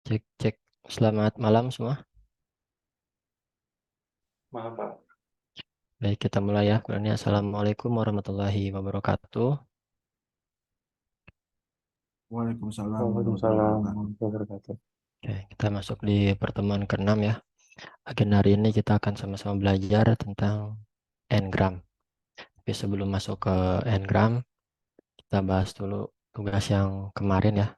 Cek, cek. Selamat malam semua. Maaf, Pak. Baik, kita mulai ya. Kemudian, Assalamualaikum warahmatullahi wabarakatuh. Waalaikumsalam warahmatullahi Waalaikumsalam wabarakatuh. warahmatullahi wabarakatuh. Oke, kita masuk di pertemuan ke-6 ya. Agenda hari ini kita akan sama-sama belajar tentang n-gram. Tapi sebelum masuk ke n-gram, kita bahas dulu tugas yang kemarin ya.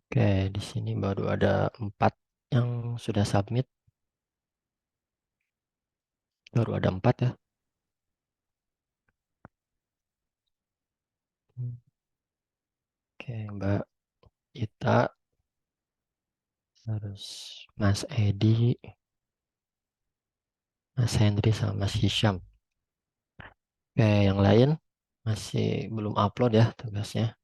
Oke, di sini baru ada 4 yang sudah submit. Baru ada 4 ya. Oke, Mbak Ita, terus Mas Edi, Mas Hendri, sama Mas Hisham. Oke, yang lain masih belum upload ya tugasnya.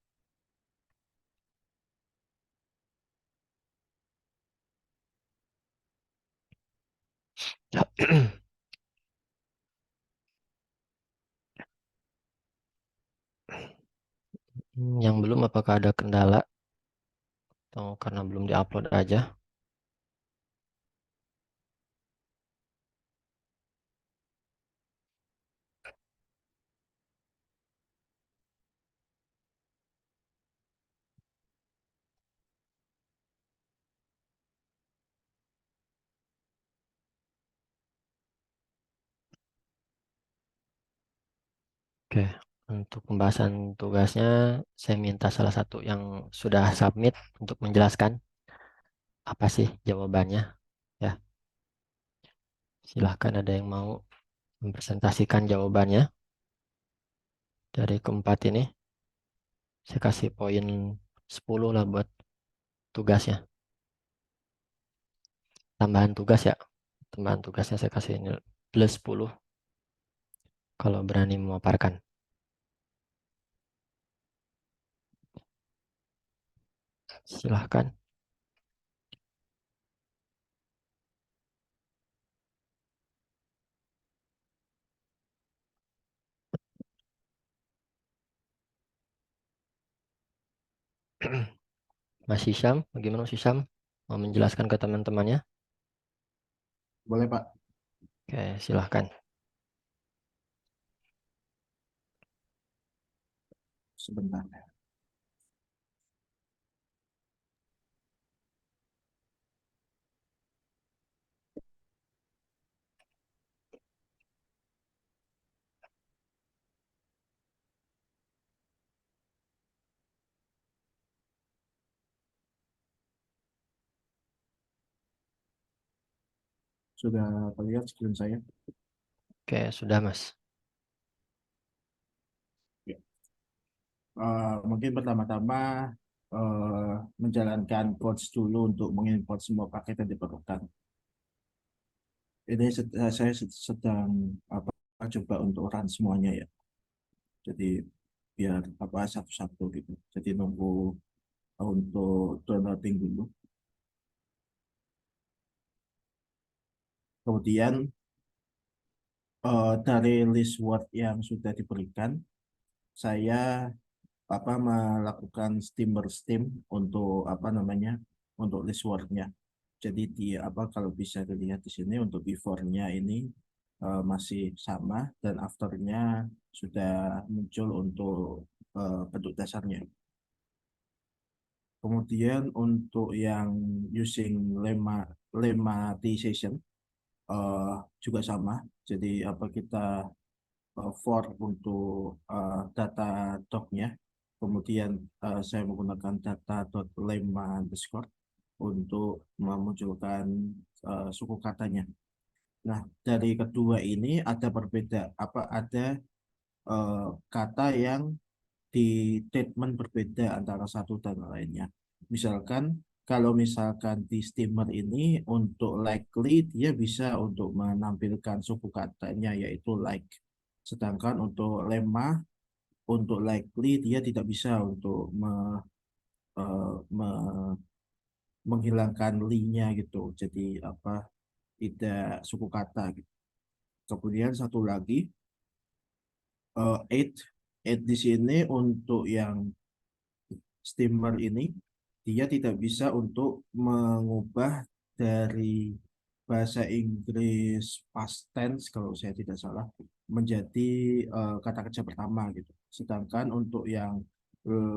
Yang belum apakah ada kendala atau karena belum diupload aja? Oke, untuk pembahasan tugasnya saya minta salah satu yang sudah submit untuk menjelaskan apa sih jawabannya ya. Silahkan ada yang mau mempresentasikan jawabannya dari keempat ini. Saya kasih poin 10 lah buat tugasnya. Tambahan tugas ya. Tambahan tugasnya saya kasih ini plus 10 kalau berani memaparkan. Silahkan. Mas Hisham, bagaimana Mas Hisham? Mau menjelaskan ke teman-temannya? Boleh Pak, Oke, silahkan. sebentar. Sudah terlihat screen saya? Oke, sudah Mas. Ya. Mungkin pertama-tama menjalankan codes dulu untuk mengimport semua paket yang diperlukan. Ini saya sedang apa coba untuk run semuanya ya. Jadi biar apa satu-satu gitu. Jadi nunggu untuk downloading dulu. Kemudian dari list word yang sudah diberikan, saya melakukan steam untuk apa namanya untuk list wordnya. Jadi di apa kalau bisa dilihat di sini untuk before-nya ini masih sama dan after-nya sudah muncul untuk bentuk dasarnya. Kemudian untuk yang using lemmatization eh, juga sama. Jadi apa kita for untuk data docnya. Kemudian saya menggunakan data.lemma underscore untuk memunculkan suku katanya. Nah, dari kedua ini ada ada kata yang di statement berbeda antara satu dan lainnya. Misalkan kalau misalkan di steamer ini untuk likely dia bisa untuk menampilkan suku katanya yaitu like. Sedangkan untuk lemma untuk likely dia tidak bisa untuk me- menghilangkan li-nya gitu. Jadi apa tidak suku kata gitu. Kemudian satu lagi eight eight di sini untuk yang steamer ini dia tidak bisa untuk mengubah dari bahasa Inggris past tense kalau saya tidak salah menjadi kata kerja pertama gitu. Sedangkan untuk yang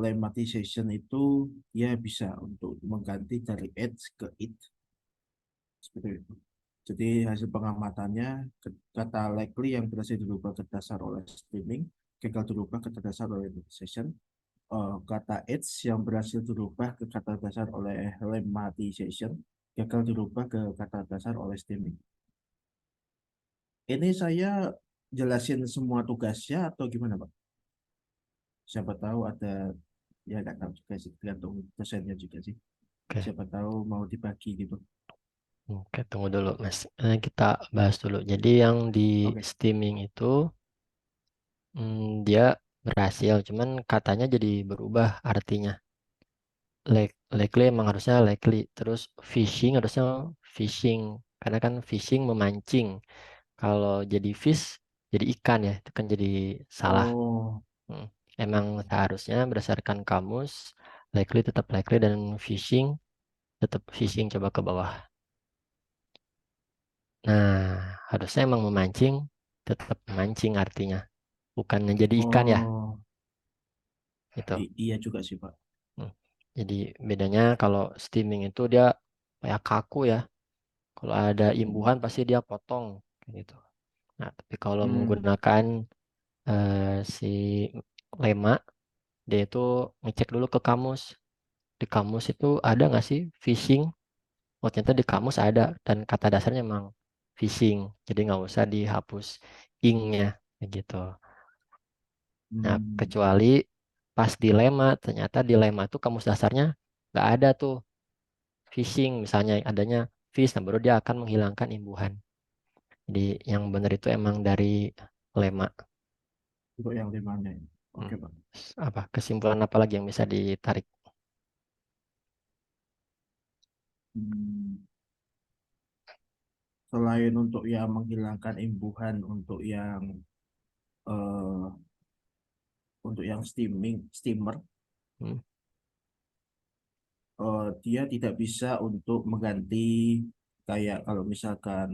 lemmatization itu dia bisa untuk mengganti dari it ke it seperti itu. Jadi hasil pengamatannya kata likely yang berhasil dirubah ke dasar oleh streaming gagal dirubah ke dasar oleh lemmatization kata edge yang berhasil dirubah ke kata dasar oleh lemmatization gagal dirubah ke kata dasar oleh stemming. Ini saya jelasin semua tugasnya atau gimana, Pak? Siapa tahu ada ya nggak tahu juga sih tergantung dosennya juga sih. Oke, Siapa tahu mau dibagi gitu. oke, tunggu dulu, Mas. Kita bahas dulu. Jadi yang di Oke. streaming itu dia berhasil, cuman katanya jadi berubah artinya. Likely emang harusnya likely. Terus fishing harusnya fishing. Karena kan fishing memancing. Kalau jadi fish, jadi ikan ya. Itu kan jadi salah. Oh, Hmm. Emang seharusnya berdasarkan kamus, likely tetap likely dan fishing tetap fishing coba ke bawah. Nah, harusnya emang memancing, tetap memancing artinya. Bukannya jadi ikan ya, oh, gitu. iya juga sih, Pak. Hmm. Jadi bedanya kalau steaming itu dia kayak kaku ya. Kalau ada Hmm. imbuhan pasti dia potong kayak gitu. Nah, tapi kalau Hmm. menggunakan si lema, dia itu ngecek dulu ke kamus. Di kamus itu ada nggak sih fishing? Oh, ternyata di kamus ada dan kata dasarnya memang fishing. Jadi nggak usah dihapus ing-nya kayak gitu. Nah, Hmm. kecuali pas dilema, ternyata dilema itu kamus dasarnya nggak ada tuh fishing, misalnya adanya fish, nah baru dia akan menghilangkan imbuhan. Jadi yang benar itu emang dari lema. Untuk yang limanya. Hmm. Oke, Pak. Apa kesimpulan apa lagi yang bisa ditarik? Hmm. Selain untuk yang menghilangkan imbuhan eh, untuk yang steamer Hmm. dia tidak bisa untuk mengganti kayak kalau misalkan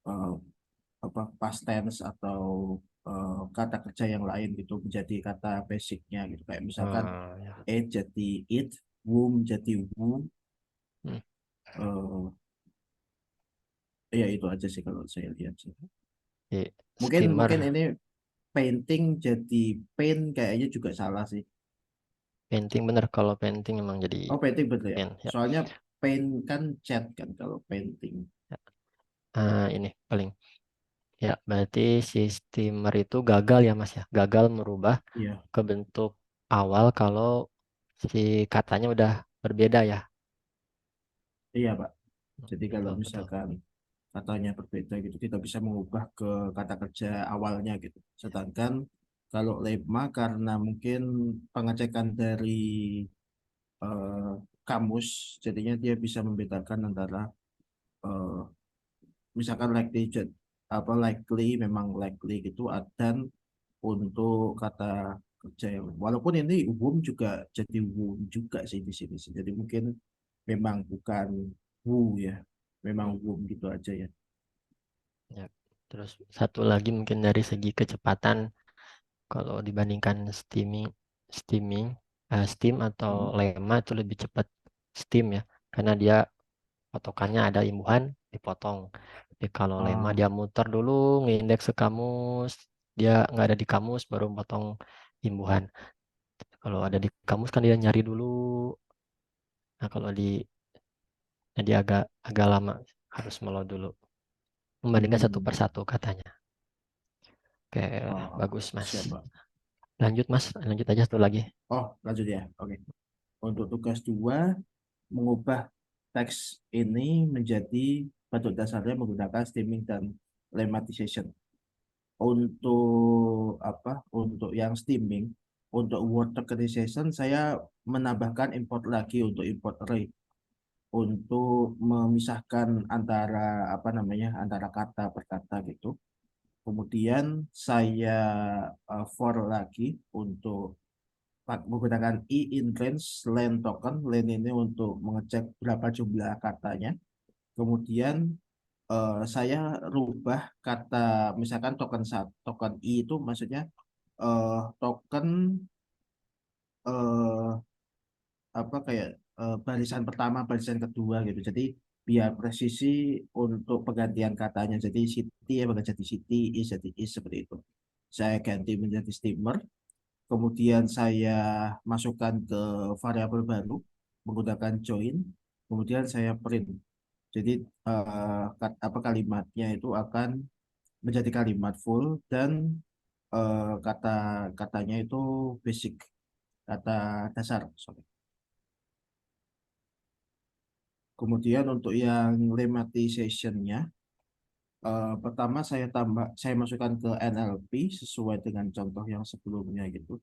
eh, apa past tense atau kata kerja yang lain gitu menjadi kata basicnya gitu kayak misalkan Ya. it jadi it, womb jadi womb. Hmm. eh Ya itu aja sih kalau saya lihat sih. Di Mungkin mungkin steamer ini painting jadi paint kayaknya juga salah sih. painting bener, kalau painting emang jadi Oh, painting betul ya. paint ya. Soalnya paint kan cat kan kalau painting. Ini paling ya berarti si steamer itu gagal ya Mas ya, gagal merubah Iya, ke bentuk awal kalau si katanya udah berbeda ya. iya Pak. Jadi kalau Betul, betul. misalkan katanya berbeda gitu, kita bisa mengubah ke kata kerja awalnya gitu. Sedangkan kalau lemma karena mungkin pengecekan dari eh, kamus, jadinya dia bisa membedakan antara eh, misalkan likely memang likely gitu dan untuk kata kerja yang walaupun ini womb juga jadi womb juga sih di sini sih. Jadi mungkin memang bukan wu ya, memang Hmm, womb gitu aja ya. ya. Terus satu lagi mungkin dari segi kecepatan, kalau dibandingkan steaming, steam atau Hmm. lema itu lebih cepat steam ya, karena dia patokannya ada imbuhan dipotong. Tapi kalau lema Ah, dia muter dulu, ngindeks ke kamus, dia nggak ada di kamus baru potong imbuhan. Kalau ada di kamus kan dia nyari dulu. Nah, kalau di jadi agak agak lama harus meload dulu. Membandingkan satu Hmm. per satu katanya. Oke, Oh, bagus Mas. siap, Pak. Lanjut Mas, lanjut aja satu lagi. Oh, lanjut ya. Oke. Untuk tugas dua, mengubah teks ini menjadi bentuk dasarnya menggunakan streaming dan lemmatization. Untuk apa? Untuk yang streaming, untuk word tokenization saya menambahkan import lagi untuk import array untuk memisahkan antara apa namanya antara kata per kata gitu. Kemudian saya for lagi untuk menggunakan in range len token. Len ini untuk mengecek berapa jumlah katanya. Kemudian saya rubah kata misalkan token i itu maksudnya token eh, apa kayak barisan pertama barisan kedua gitu. Jadi biar presisi untuk penggantian katanya. Jadi city ya bakal jadi city, is jadi is seperti itu. Saya ganti menjadi steamer. Kemudian saya masukkan ke variabel baru menggunakan join. Kemudian saya print. Jadi apa kalimatnya itu akan menjadi kalimat full dan kata katanya itu basic, kata dasar. Sorry. Kemudian untuk yang lemmatization-nya, pertama saya masukkan ke NLP sesuai dengan contoh yang sebelumnya gitu.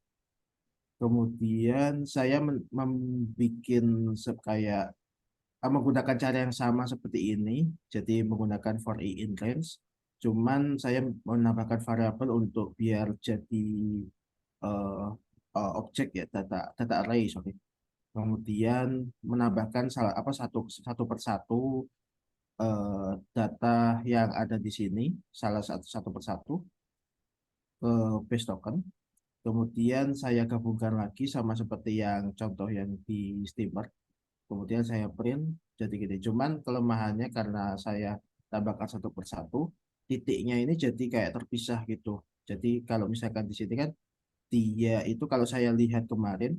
Kemudian saya membuat kayak menggunakan cara yang sama seperti ini, jadi menggunakan for i in range. Cuman saya menambahkan variabel untuk biar jadi eh, objek ya data data array sorry. Kemudian menambahkan salah apa satu satu persatu data yang ada di sini salah satu satu persatu ke base token. Kemudian saya gabungkan lagi sama seperti yang contoh yang di Steamer. Kemudian saya print jadi gini. Cuman kelemahannya karena saya tambahkan satu persatu, titiknya ini jadi kayak terpisah gitu. Jadi kalau misalkan di sini kan dia itu kalau saya lihat kemarin,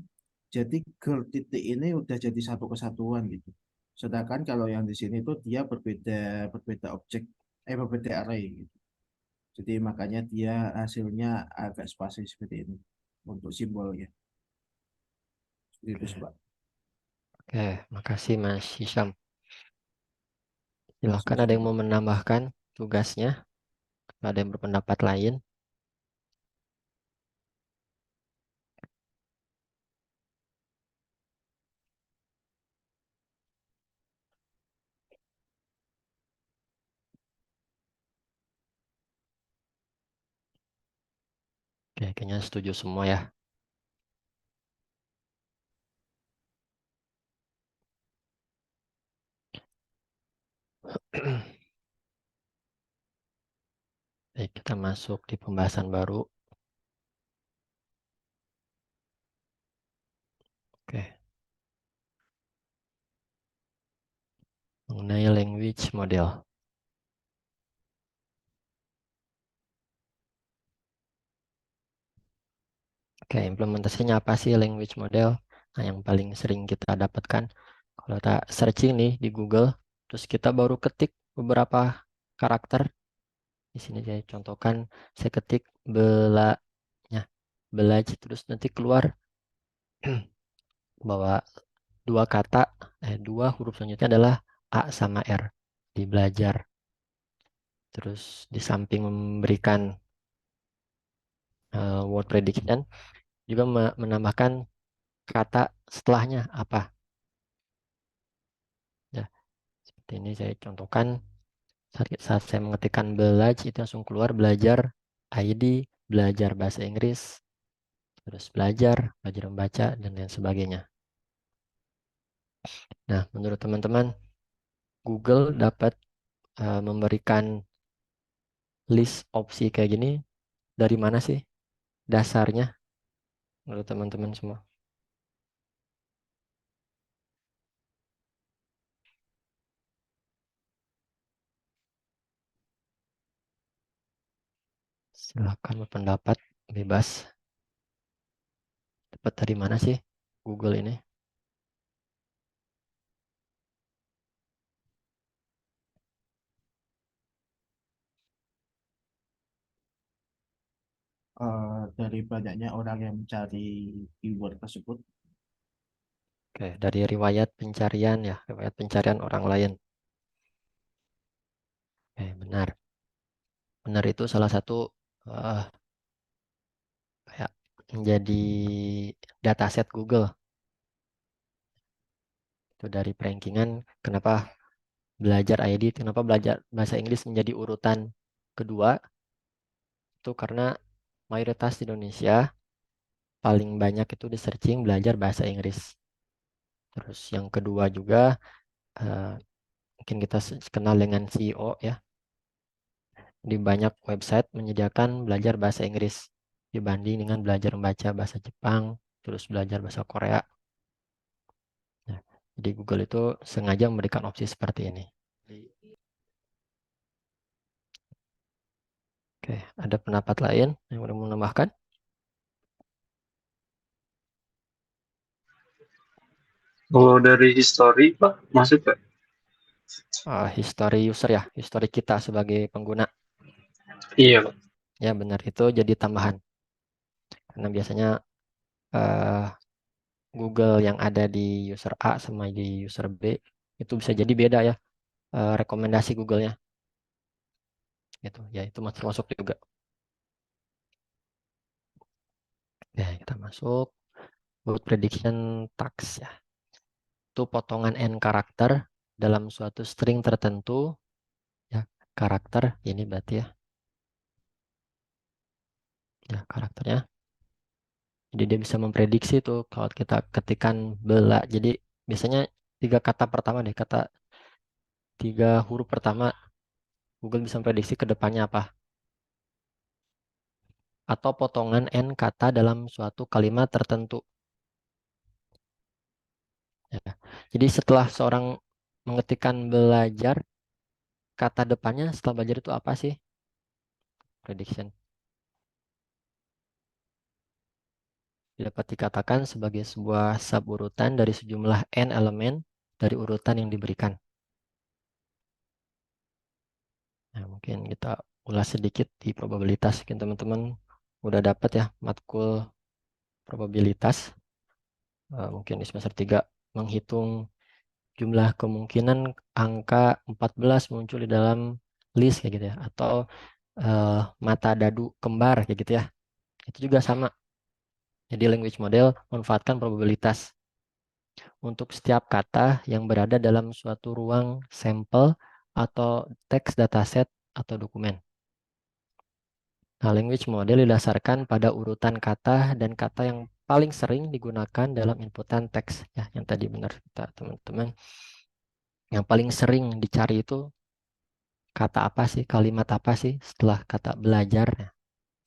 jadi girl titik ini udah jadi satu kesatuan gitu. Sedangkan kalau yang di sini itu dia berbeda berbeda objek, berbeda array gitu. Jadi makanya dia hasilnya agak spasi seperti ini untuk simbolnya. Seperti itu, Oke, Pak. oke, makasih Mas Hisham. Silahkan ada Sama-sama, yang Pak. mau menambahkan tugasnya, ada yang berpendapat lain. Oke, kayaknya setuju semua ya. Baik, kita masuk di pembahasan baru. Oke, mengenai language model. Oke, implementasinya apa sih language model? Nah, yang paling sering kita dapatkan kalau kita searching nih di Google, terus kita baru ketik beberapa karakter. Di sini saya contohkan, saya ketik belanya, belaj, terus nanti keluar bahwa dua huruf selanjutnya adalah A sama R di belajar. Terus di samping memberikan word prediction, juga menambahkan kata setelahnya apa. Ya, seperti ini saya contohkan saat saya mengetikkan belaj itu langsung keluar belajar ID, belajar bahasa Inggris, terus belajar membaca dan lain sebagainya. Nah, menurut teman-teman, Google dapat memberikan list opsi kayak gini dari mana sih dasarnya menurut teman-teman semua? Silakan berpendapat bebas. Dapat dari mana sih Google ini? Dari banyaknya orang yang mencari keyword tersebut. Oke, dari riwayat pencarian ya, riwayat pencarian orang lain. Oke, benar. Benar itu salah satu eh, kayak menjadi dataset Google. Itu dari rankingan kenapa belajar ID, kenapa belajar bahasa Inggris menjadi urutan kedua, itu karena mayoritas di Indonesia paling banyak itu di searching belajar bahasa Inggris. Terus yang kedua juga eh, mungkin kita kenal dengan CEO ya. Di banyak website menyediakan belajar bahasa Inggris dibanding dengan belajar membaca bahasa Jepang, terus belajar bahasa Korea. Nah, jadi Google itu sengaja memberikan opsi seperti ini. Oke, ada pendapat lain yang mau menambahkan? Kalau dari history, Pak, masuk Pak? History user ya, history kita sebagai pengguna. Iya, Pak. Ya benar itu jadi tambahan. Karena biasanya eh, Google yang ada di user A sama di user B itu bisa jadi beda ya rekomendasi Google-nya. Gitu. Ya itu masuk juga. Ya, kita masuk word prediction tags ya. Itu potongan n karakter dalam suatu string tertentu ya. Karakter ini berarti ya. Ya, karakternya. Jadi dia bisa memprediksi tuh kalau kita ketikan bela. Jadi biasanya tiga kata pertama deh, tiga huruf pertama Google bisa memprediksi ke depannya apa. Atau potongan n kata dalam suatu kalimat tertentu. Ya. Jadi setelah seorang mengetikkan belajar, kata depannya setelah belajar itu apa sih? Prediction. Dapat dikatakan sebagai sebuah suburutan dari sejumlah n elemen dari urutan yang diberikan. Nah, mungkin kita ulas sedikit di probabilitas. Mungkin teman-teman udah dapat ya matkul probabilitas. Mungkin di semester 3 menghitung jumlah kemungkinan angka 14 muncul di dalam list kayak gitu ya. Atau mata dadu kembar kayak gitu ya. Itu juga sama. Jadi language model memanfaatkan probabilitas untuk setiap kata yang berada dalam suatu ruang sampel atau teks dataset atau dokumen. Nah, language model didasarkan pada urutan kata dan kata yang paling sering digunakan dalam inputan teks. Ya, yang tadi benar kata teman-teman. Yang paling sering dicari itu kata apa sih, kalimat apa sih setelah kata belajar. Ya,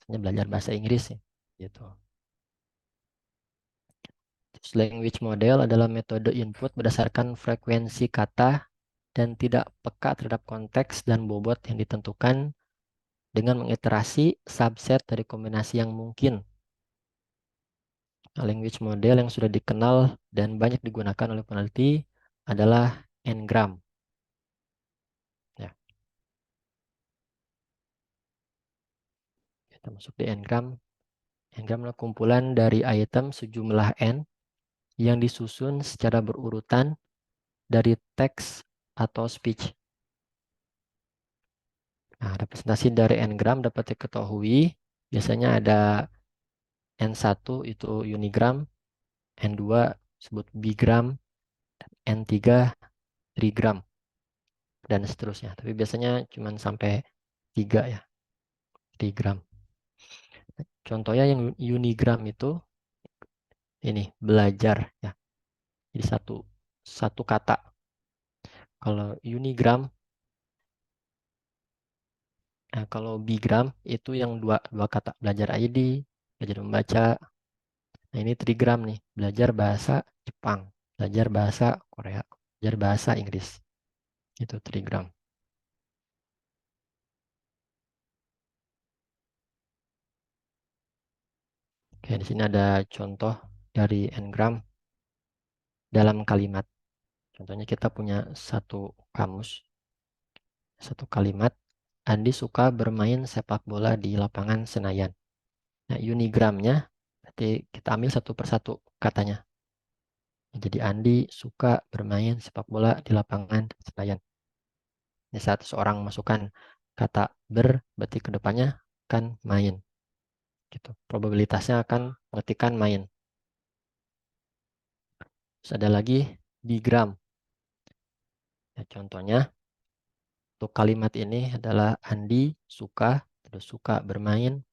misalnya belajar bahasa Inggris sih. Gitu. Language model adalah metode input berdasarkan frekuensi kata dan tidak peka terhadap konteks dan bobot yang ditentukan dengan mengiterasi subset dari kombinasi yang mungkin. Language model yang sudah dikenal dan banyak digunakan oleh peneliti adalah Ngram. Ya, kita masuk di Ngram. Ngram adalah kumpulan dari item sejumlah n yang disusun secara berurutan dari teks atau speech. Nah, representasi dari Ngram dapat diketahui biasanya ada N1 itu unigram, N2 disebut bigram, N3 trigram, dan seterusnya. Tapi biasanya cuma sampai 3 ya, trigram. Contohnya yang unigram itu ini belajar ya. Jadi satu kata. Kalau unigram, nah kalau bigram itu yang dua kata belajar ID, belajar membaca. Nah ini trigram nih, belajar bahasa Jepang, belajar bahasa Korea, belajar bahasa Inggris. Itu trigram. Oke, di sini ada contoh dari n-gram dalam kalimat. Contohnya kita punya satu kamus, satu kalimat. Andi suka bermain sepak bola di lapangan Senayan. Nah, unigramnya berarti kita ambil satu persatu katanya. Jadi Andi suka bermain sepak bola di lapangan Senayan. Di saat seorang masukkan kata ber, berarti kedepannya akan main. Gitu. Probabilitasnya akan mengetikkan main. Terus ada lagi digram. Ya, contohnya untuk kalimat ini adalah Andi suka, terus suka bermain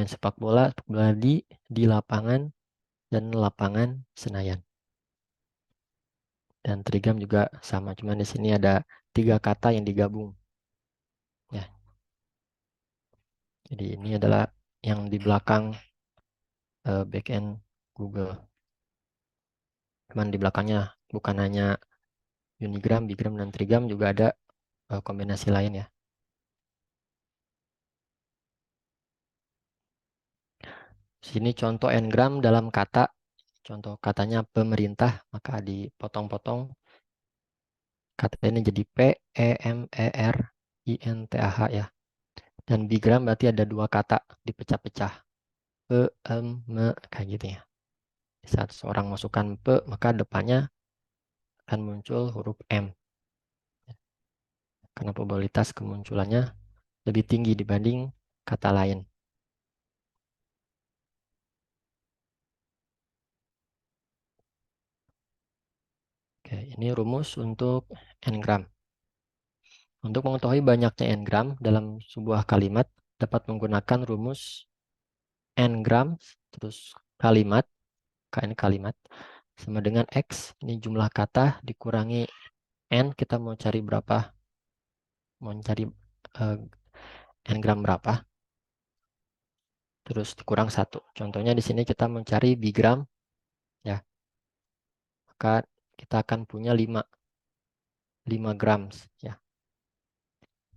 sepak bola di lapangan dan lapangan Senayan. Dan trigram juga sama, cuman di sini ada 3 kata yang digabung. Ya, jadi ini adalah yang di belakang backend Google. Cuman di belakangnya bukan hanya unigram, bigram, dan trigram, juga ada kombinasi lain ya. Sini contoh n-gram dalam kata. Contoh katanya pemerintah, maka dipotong-potong. Kata ini jadi P, E, M, E, R, I, N, T, A, H ya. Dan bigram berarti ada 2 kata dipecah-pecah. Pe, em, me, kayak gitu ya. Saat seorang masukkan pe, maka depannya akan muncul huruf M. Karena probabilitas kemunculannya lebih tinggi dibanding kata lain. Oke, ini rumus untuk n-gram. Untuk mengetahui banyaknya n-gram dalam sebuah kalimat, dapat menggunakan rumus n-gram, terus kalimat, KN kalimat, sama dengan X, ini jumlah kata, dikurangi N, kita mau cari berapa, mau cari n-gram berapa, terus dikurang 1. Contohnya di sini kita mencari bigram, ya, maka kita akan punya 5 gram, ya,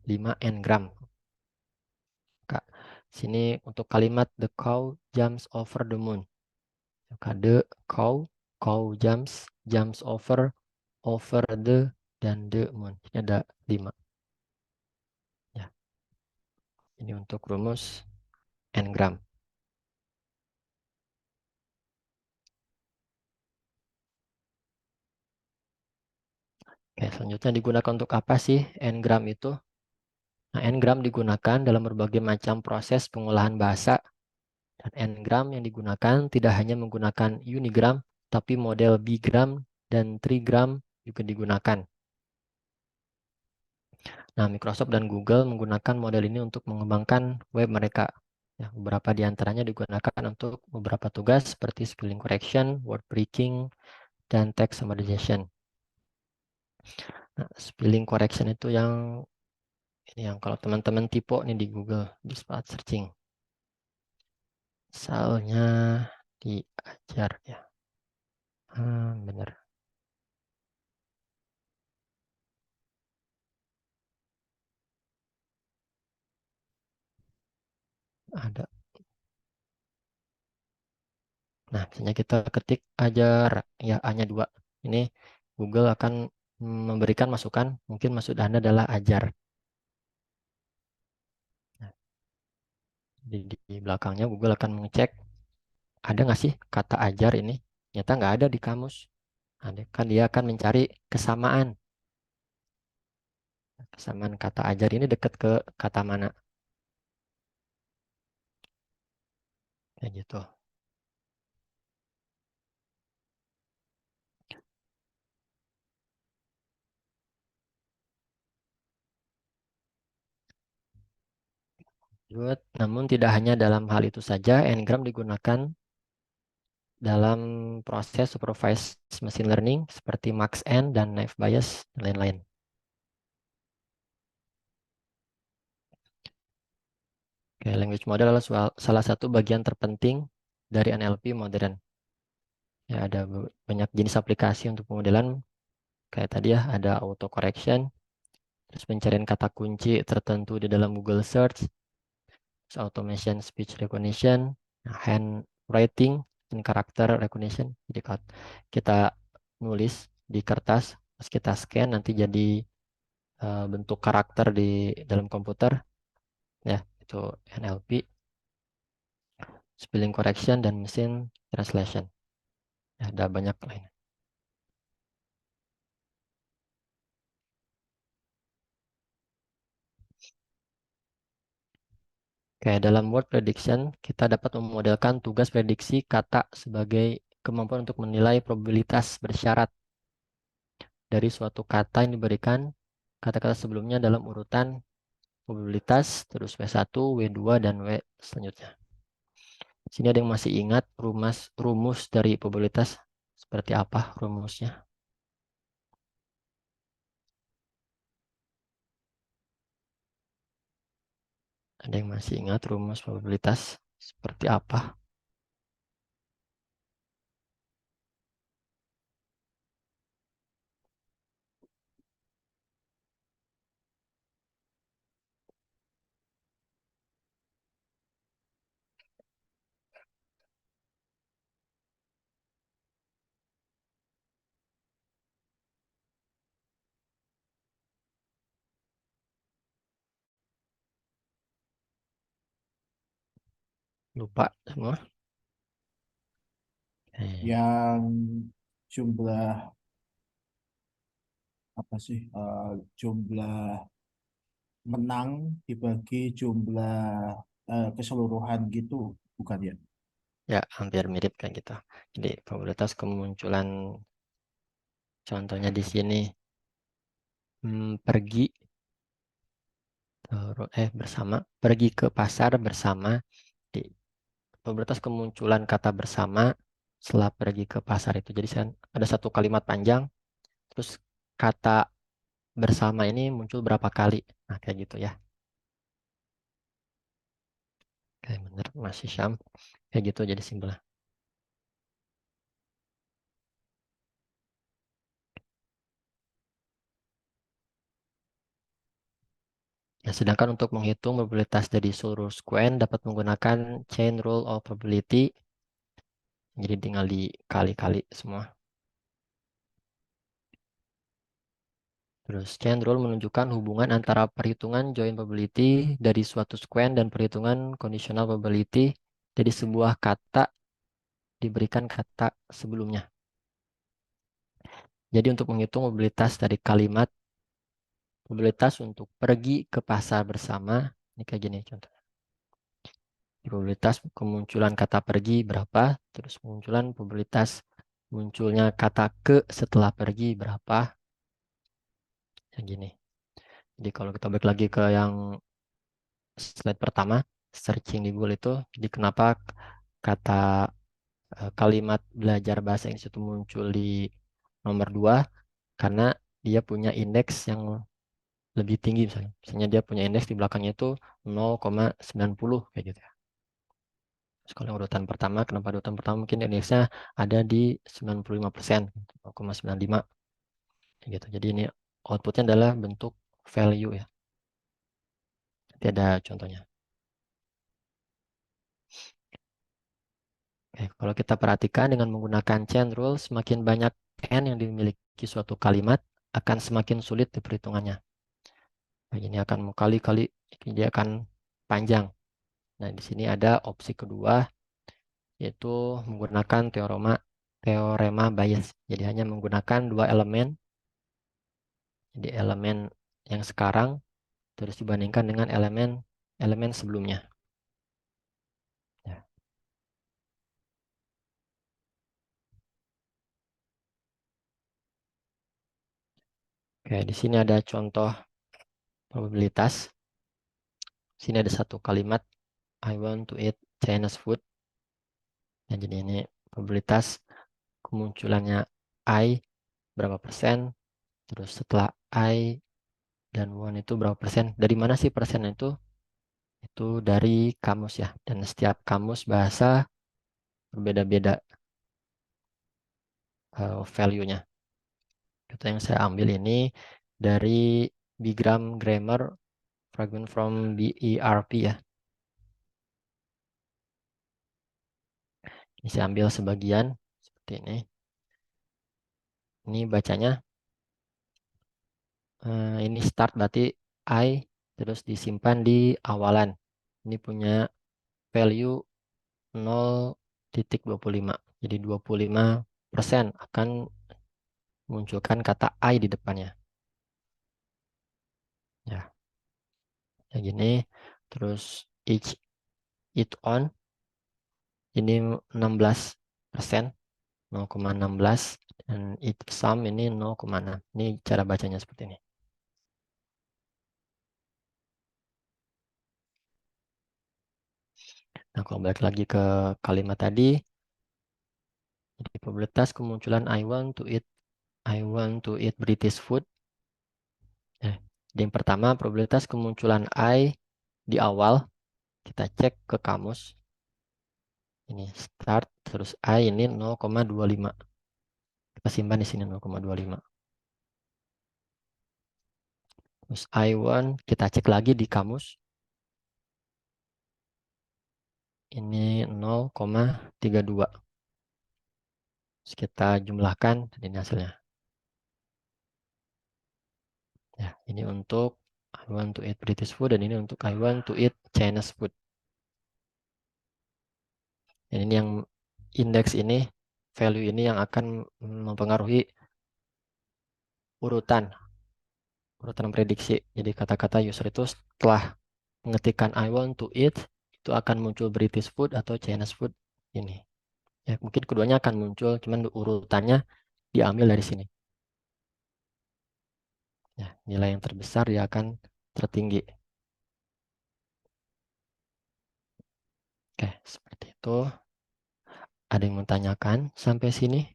5 n-gram. Kak, sini untuk kalimat the cow jumps over the moon. Maka the cow jumps over the, dan the moon. Ini ada 5. Ya, ini untuk rumus n-gram. Oke, selanjutnya digunakan untuk apa sih n-gram itu? Nah, n-gram digunakan dalam berbagai macam proses pengolahan bahasa. Dan n-gram yang digunakan tidak hanya menggunakan unigram, tapi model bigram dan trigram juga digunakan. Nah, Microsoft dan Google menggunakan model ini untuk mengembangkan web mereka. Ya, beberapa di antaranya digunakan untuk beberapa tugas seperti spelling correction, word breaking, dan text summarization. Nah, spelling correction itu yang ini yang kalau teman-teman tipe nih di Google di saat searching. Soalnya diajar ya. Bener. Ada. Nah, misalnya kita ketik ajar ya A-nya 2. Ini Google akan memberikan masukan, mungkin maksud Anda adalah ajar. Nah, di belakangnya Google akan mengecek ada nggak sih kata ajar ini? Ternyata nggak ada di kamus. Ada kan dia akan mencari kesamaan. Kesamaan kata ajar ini dekat ke kata mana? Kayak gitu. Namun tidak hanya dalam hal itu saja, n-gram digunakan dalam proses supervised machine learning seperti Max-N dan naive Bayes dan lain-lain. Oke, language model adalah salah satu bagian terpenting dari NLP modern. Ya, ada banyak jenis aplikasi untuk pemodelan. Kayak tadi ya, ada auto correction, terus pencarian kata kunci tertentu di dalam Google Search, terus automation speech recognition, Nah, handwriting dan character recognition. Jadi kalau kita nulis di kertas, pas kita scan nanti jadi bentuk karakter di dalam komputer, ya itu NLP, spelling correction dan machine translation. Ya, ada banyak lain. Oke, dalam word prediction kita dapat memodelkan tugas prediksi kata sebagai kemampuan untuk menilai probabilitas bersyarat dari suatu kata yang diberikan kata-kata sebelumnya dalam urutan probabilitas, terus W1, W2, dan W selanjutnya. Sini ada yang masih ingat rumus dari probabilitas seperti apa rumusnya? Ada yang masih ingat rumus probabilitas seperti apa? Lupa semua? Yang jumlah apa sih? Jumlah menang dibagi jumlah keseluruhan gitu, bukan ya? Ya, hampir mirip kayak gitu. Jadi probabilitas kemunculan contohnya di sini pergi bersama, pergi ke pasar bersama. Di probabilitas kemunculan kata bersama setelah pergi ke pasar itu. Jadi ada satu kalimat panjang, terus kata bersama ini muncul berapa kali. Nah, kayak gitu ya. Kayak bener, masih Syam. Kayak gitu jadi simpelnya. Ya, sedangkan untuk menghitung probabilitas dari seluruh sequence dapat menggunakan chain rule of probability. Jadi tinggal dikali-kali semua. Terus chain rule menunjukkan hubungan antara perhitungan joint probability dari suatu sequence dan perhitungan conditional probability dari sebuah kata diberikan kata sebelumnya. Jadi untuk menghitung probabilitas dari kalimat, probabilitas untuk pergi ke pasar bersama, ini kayak gini contohnya. Probabilitas kemunculan kata pergi berapa, terus kemunculan probabilitas munculnya kata ke setelah pergi berapa, yang gini. Jadi kalau kita balik lagi ke yang slide pertama, searching di Google itu, jadi kenapa kata kalimat belajar bahasa Inggris itu muncul di nomor 2, karena dia punya indeks yang lebih tinggi misalnya. Misalnya dia punya indeks di belakangnya itu 0,90 kayak gitu ya. Terus kalau urutan pertama, kenapa urutan pertama mungkin indeksnya ada di 95%, 0,95 kayak gitu. Jadi ini outputnya adalah bentuk value ya. Nanti ada contohnya. Oke, kalau kita perhatikan dengan menggunakan chain rule, semakin banyak n yang dimiliki suatu kalimat, akan semakin sulit di perhitungannya. Nah, ini akan kali-kali, dia akan panjang. Nah, di sini ada opsi kedua, yaitu menggunakan teorema Bayes. Jadi hanya menggunakan dua elemen, jadi elemen yang sekarang terus dibandingkan dengan elemen sebelumnya. Ya. Oke, di sini ada contoh probabilitas. Sini ada satu kalimat, I want to eat Chinese food. Nah, jadi ini probabilitas kemunculannya I berapa persen, terus setelah I dan one itu berapa persen. Dari mana sih persen itu? Itu dari kamus ya. Dan setiap kamus bahasa berbeda-beda value-nya. Itu yang saya ambil ini dari Bigram Grammar Fragment from BERP ya. Ini saya ambil sebagian seperti ini. Ini bacanya ini start berarti I terus disimpan di awalan. Ini punya value 0,25. Jadi 25% akan munculkan kata I di depannya. Ya, kayak gini. Terus each it on ini 16%, 0,16, dan it sum ini 0,6. Ini cara bacanya seperti ini. Nah, kalau balik lagi ke kalimat tadi, jadi probabilitas kemunculan I want to eat British food. Jadi yang pertama, probabilitas kemunculan I di awal, kita cek ke kamus. Ini start, terus I ini 0,25. Kita simpan di sini 0,25. Terus I want, kita cek lagi di kamus. Ini 0,32. Terus kita jumlahkan, dan ini hasilnya. Ya, ini untuk I want to eat British food, dan ini untuk I want to eat Chinese food. Dan ini yang indeks ini, value ini yang akan mempengaruhi urutan prediksi. Jadi kata-kata user itu setelah mengetikkan I want to eat, itu akan muncul British food atau Chinese food ini. Ya, mungkin keduanya akan muncul, cuman urutannya diambil dari sini. Ya, nilai yang terbesar dia akan tertinggi. Oke, seperti itu. Ada yang mau tanyakan sampai sini?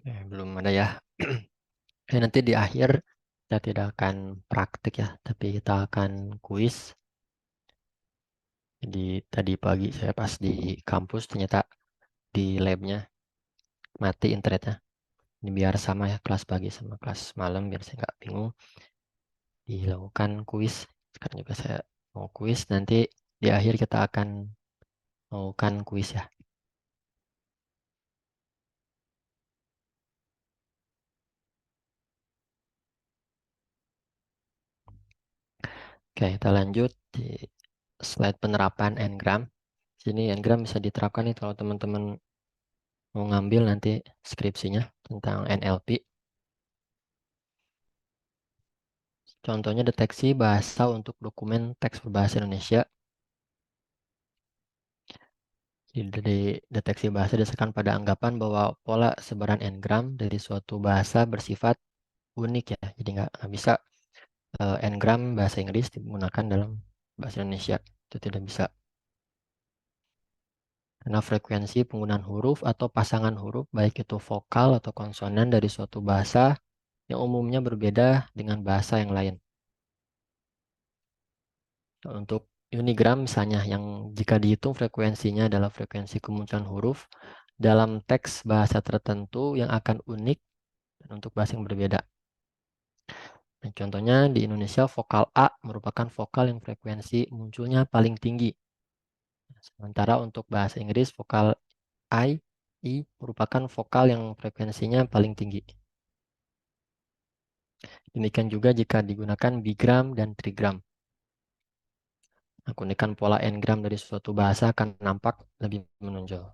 Oke, belum ada ya. Oke, nanti di akhir kita tidak akan praktik ya, tapi kita akan kuis. Jadi tadi pagi saya pas di kampus ternyata di labnya mati internetnya. Ini biar sama ya kelas pagi sama kelas malam biar saya nggak bingung. Dilakukan kuis. Sekarang juga saya mau kuis. Nanti di akhir kita akan melakukan kuis ya. Oke, kita lanjut di slide penerapan Ngram. Sini Ngram bisa diterapkan nih kalau teman-teman mau ngambil nanti skripsinya tentang NLP. Contohnya deteksi bahasa untuk dokumen teks berbahasa Indonesia. Dari deteksi bahasa didasarkan pada anggapan bahwa pola sebaran Ngram dari suatu bahasa bersifat unik ya. Jadi nggak bisa Ngram bahasa Inggris digunakan dalam bahasa Indonesia. Itu tidak bisa. Karena frekuensi penggunaan huruf atau pasangan huruf, baik itu vokal atau konsonan dari suatu bahasa yang umumnya berbeda dengan bahasa yang lain. Untuk unigram misalnya, yang jika dihitung frekuensinya adalah frekuensi kemunculan huruf dalam teks bahasa tertentu yang akan unik dan untuk bahasa yang berbeda. Nah, contohnya di Indonesia vokal A merupakan vokal yang frekuensi munculnya paling tinggi. Sementara untuk bahasa Inggris vokal I merupakan vokal yang frekuensinya paling tinggi. Demikian juga jika digunakan bigram dan trigram. Nah, keunikan pola n-gram dari suatu bahasa akan nampak lebih menonjol.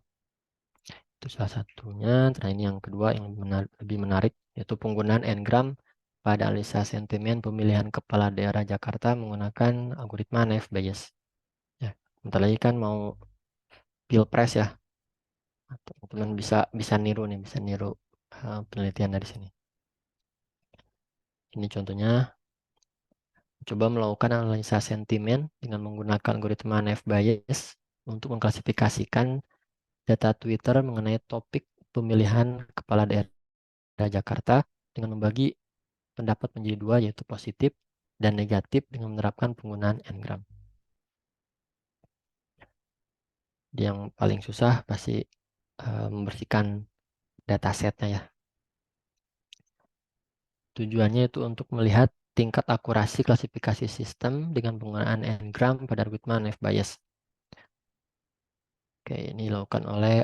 Itu salah satunya. Nah, ini yang kedua yang lebih menarik yaitu penggunaan Ngram pada analisa sentimen pemilihan kepala daerah Jakarta menggunakan algoritma Naive Bayes. Ya, bentar lagi kan mau pilpres ya. Teman-teman bisa niru nih, bisa niru penelitian dari sini. Ini contohnya, coba melakukan analisa sentimen dengan menggunakan algoritma Naive Bayes untuk mengklasifikasikan data Twitter mengenai topik pemilihan kepala daerah Jakarta dengan membagi pendapat menjadi dua, yaitu positif dan negatif dengan menerapkan penggunaan Ngram. Yang paling susah pasti membersihkan datasetnya ya. Tujuannya itu untuk melihat tingkat akurasi klasifikasi sistem dengan penggunaan Ngram pada algoritma Naive Bayes. Oke, ini dilakukan oleh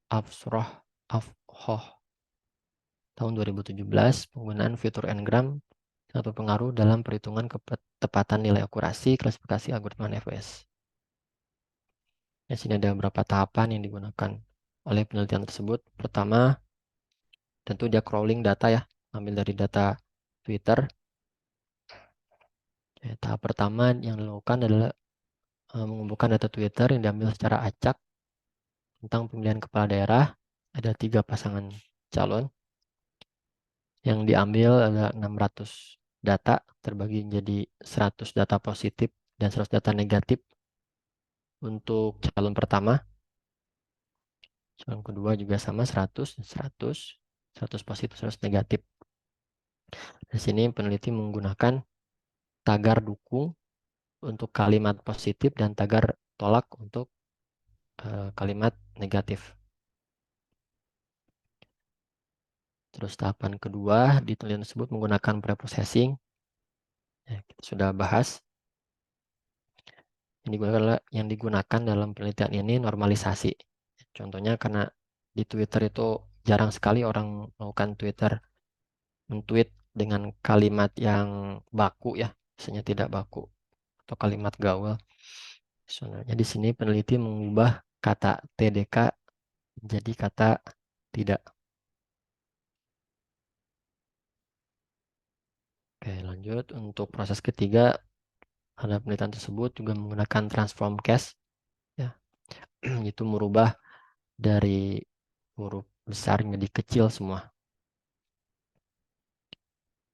Afsroh Afhoh tahun 2017. Penggunaan fitur Ngram sangat berpengaruh dalam perhitungan ketepatan nilai akurasi klasifikasi algoritma Naive Bayes. Di sini ada beberapa tahapan yang digunakan oleh penelitian tersebut. Pertama, tentu dia crawling data ya, ambil dari data Twitter. Tahap pertama yang dilakukan adalah mengumpulkan data Twitter yang diambil secara acak tentang pemilihan kepala daerah. Ada 3 pasangan calon. Yang diambil ada 600 data, terbagi menjadi 100 data positif dan 100 data negatif untuk calon pertama. Calon kedua juga sama 100, 100, 100 positif, 100 negatif. Di sini peneliti menggunakan tagar dukung untuk kalimat positif dan tagar tolak untuk kalimat negatif. Terus tahapan kedua di penelitian tersebut menggunakan preprocessing. Ya, kita sudah bahas. Yang digunakan dalam penelitian ini normalisasi. Contohnya karena di Twitter itu jarang sekali orang melakukan men-tweet dengan kalimat yang baku ya, biasanya tidak baku atau kalimat gaul. Sebenarnya di sini peneliti mengubah kata TDK jadi kata tidak. Oke, lanjut. Untuk proses ketiga, ada penelitian tersebut juga menggunakan transform case, ya, itu merubah dari huruf besar menjadi kecil semua.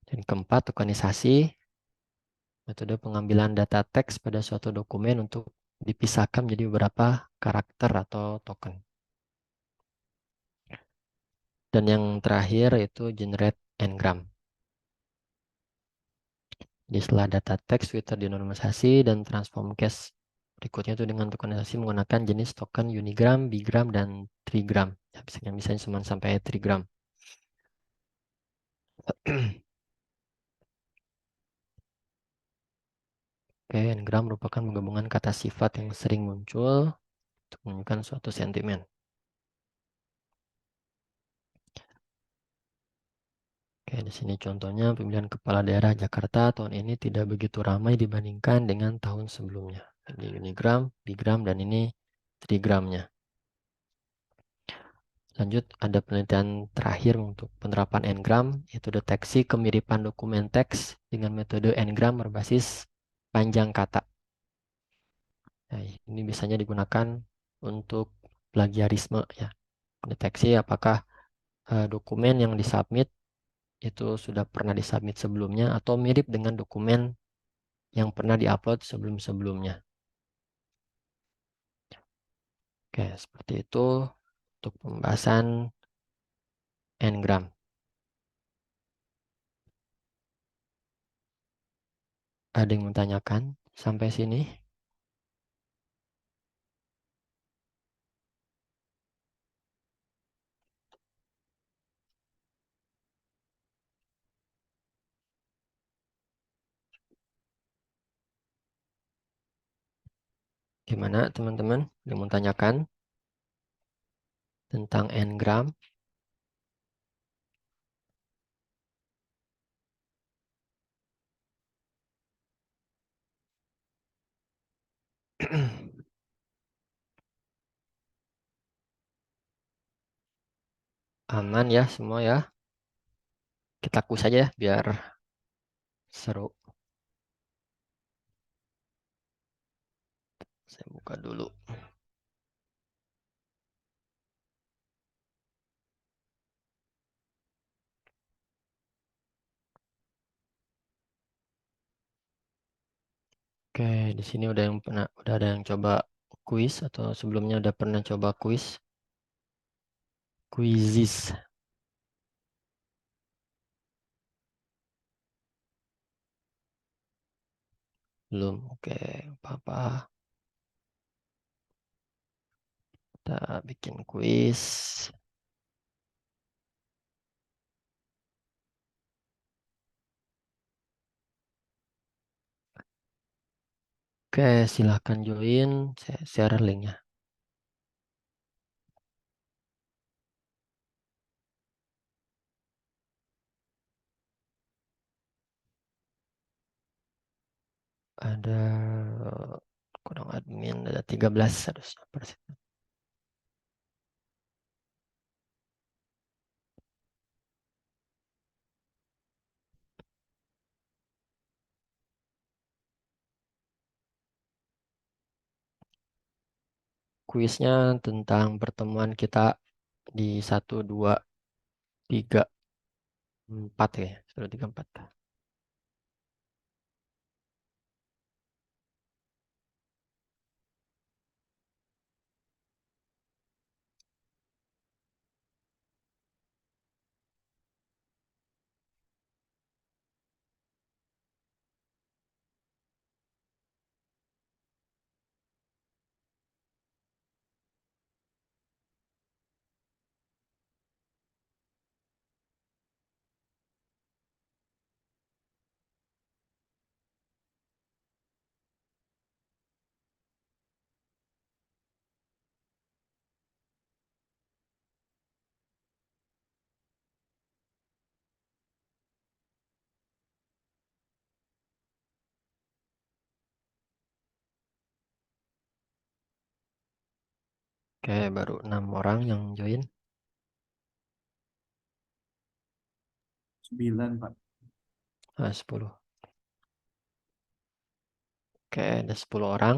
Dan keempat, tokenisasi, metode pengambilan data teks pada suatu dokumen untuk dipisahkan menjadi beberapa karakter atau token. Dan yang terakhir itu generate ngram. Jadi setelah data teks Twitter dinormalisasi dan transform case berikutnya itu dengan tokenisasi menggunakan jenis token unigram, bigram, dan trigram. Ya, bisa cuma sampai trigram. Oke, ngram merupakan penggabungan kata sifat yang sering muncul untuk menunjukkan suatu sentimen. Oke, di sini contohnya pemilihan kepala daerah Jakarta tahun ini tidak begitu ramai dibandingkan dengan tahun sebelumnya. Ini unigram, bigram, dan ini trigramnya. Lanjut, ada penelitian terakhir untuk penerapan ngram, yaitu deteksi kemiripan dokumen teks dengan metode ngram berbasis panjang kata. Nah, ini biasanya digunakan untuk plagiarisme ya. Deteksi apakah dokumen yang disubmit itu sudah pernah disubmit sebelumnya atau mirip dengan dokumen yang pernah diupload sebelum-sebelumnya. Oke, seperti itu untuk pembahasan ngram. Ada yang menanyakan sampai sini? Gimana teman-teman? Ada yang menanyakan tentang ngram? Aman ya semua ya? Kita kuis aja ya biar seru. Saya buka dulu. Oke, di sini udah ada yang coba kuis atau sebelumnya udah pernah coba kuis. Quizzes belum. Oke, apa-apa. Kita bikin kuis. Oke, silahkan join. Saya share linknya. Ada kurang admin, ada 13 harusnya. Kuisnya tentang pertemuan kita di 1, 2, 3, 4 ya. 1, 2, 3, 4. Oke, baru 6 orang yang join. 9, Pak. 10. Oke, ada 10 orang.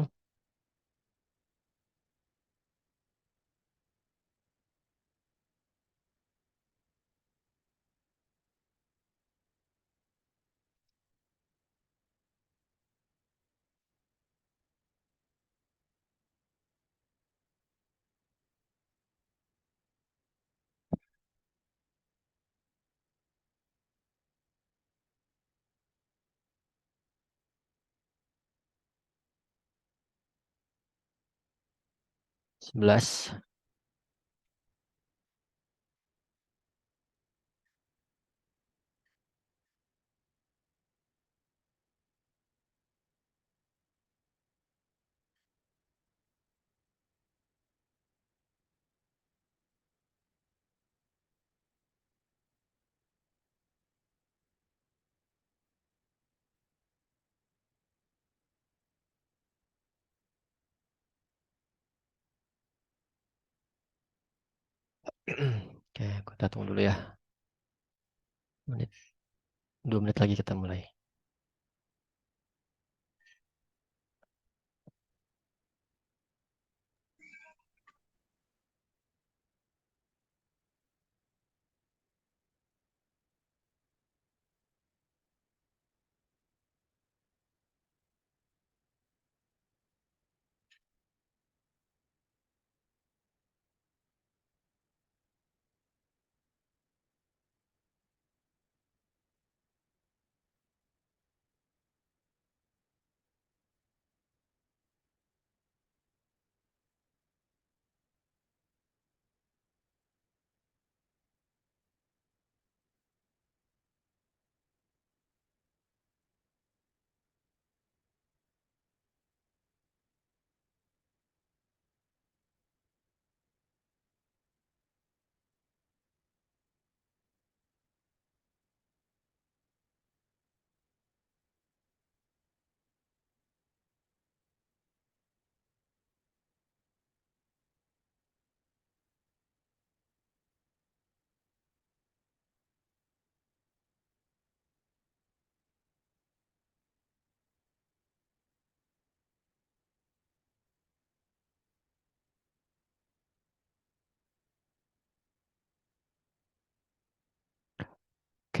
11. Oke, kita tunggu dulu ya. Menit, 2 menit lagi kita mulai.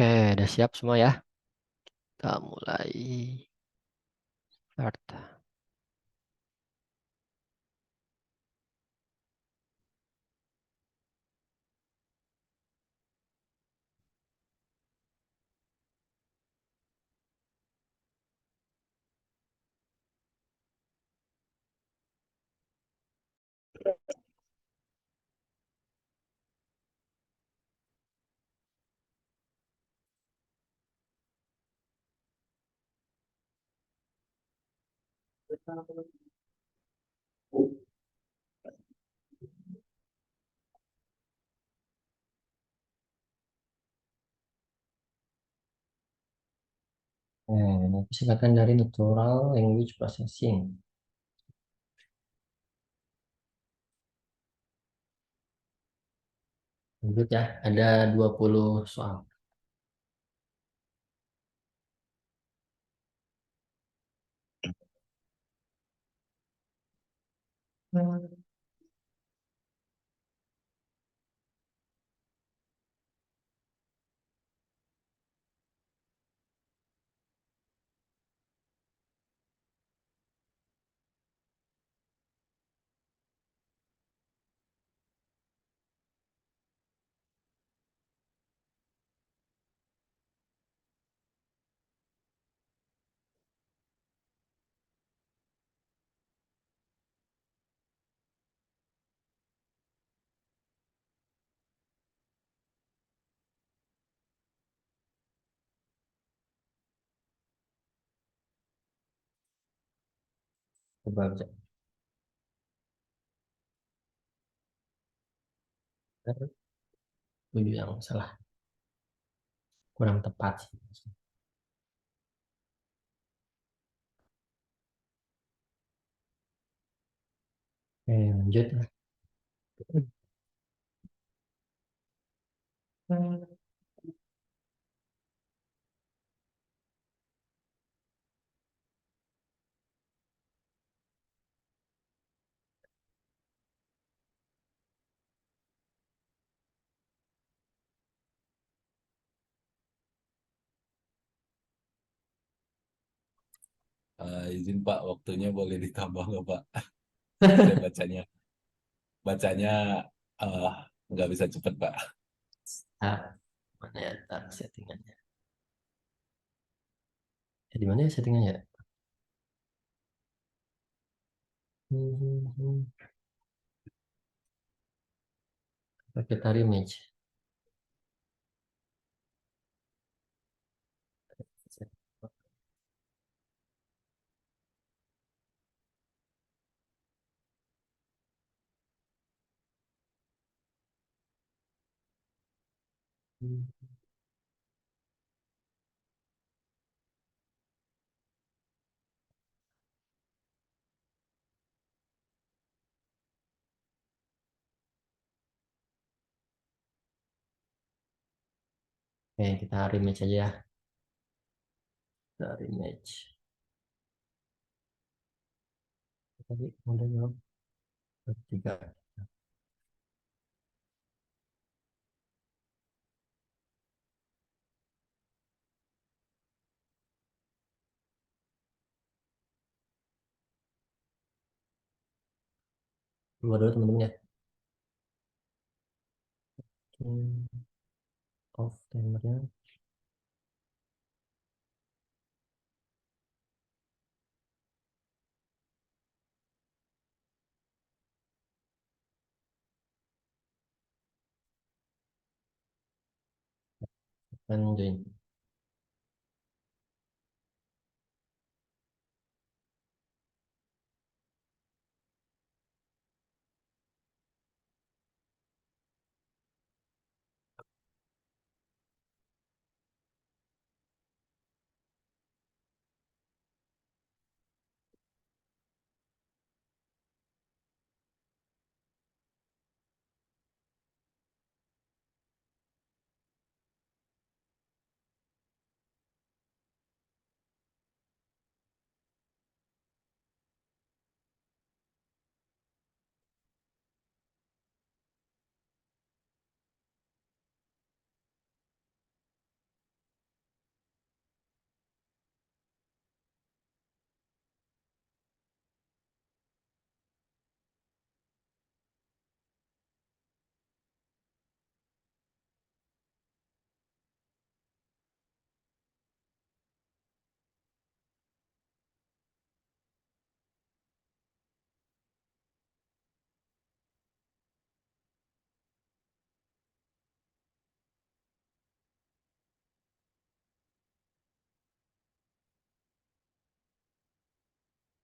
Oke, udah siap semua ya? Kita mulai start. Ini singkatan dari Natural Language Processing. Lanjut ya, ada 20 soal. Coba baca. Tujuh yang salah, kurang tepat sih. Oke, lanjut ya. Izin Pak, waktunya boleh ditambah nggak Pak? Saya bacanya bacanya eh, nggak bisa cepet Pak. Ah, mana ya ntar settingannya? Di mana ya settingannya? Pakai tari image. Oke, kita rematch aja ya. Kita rematch. Tadi udah jawab tiga. Dua dulu teman-teman ya. Off timernya. Dan join.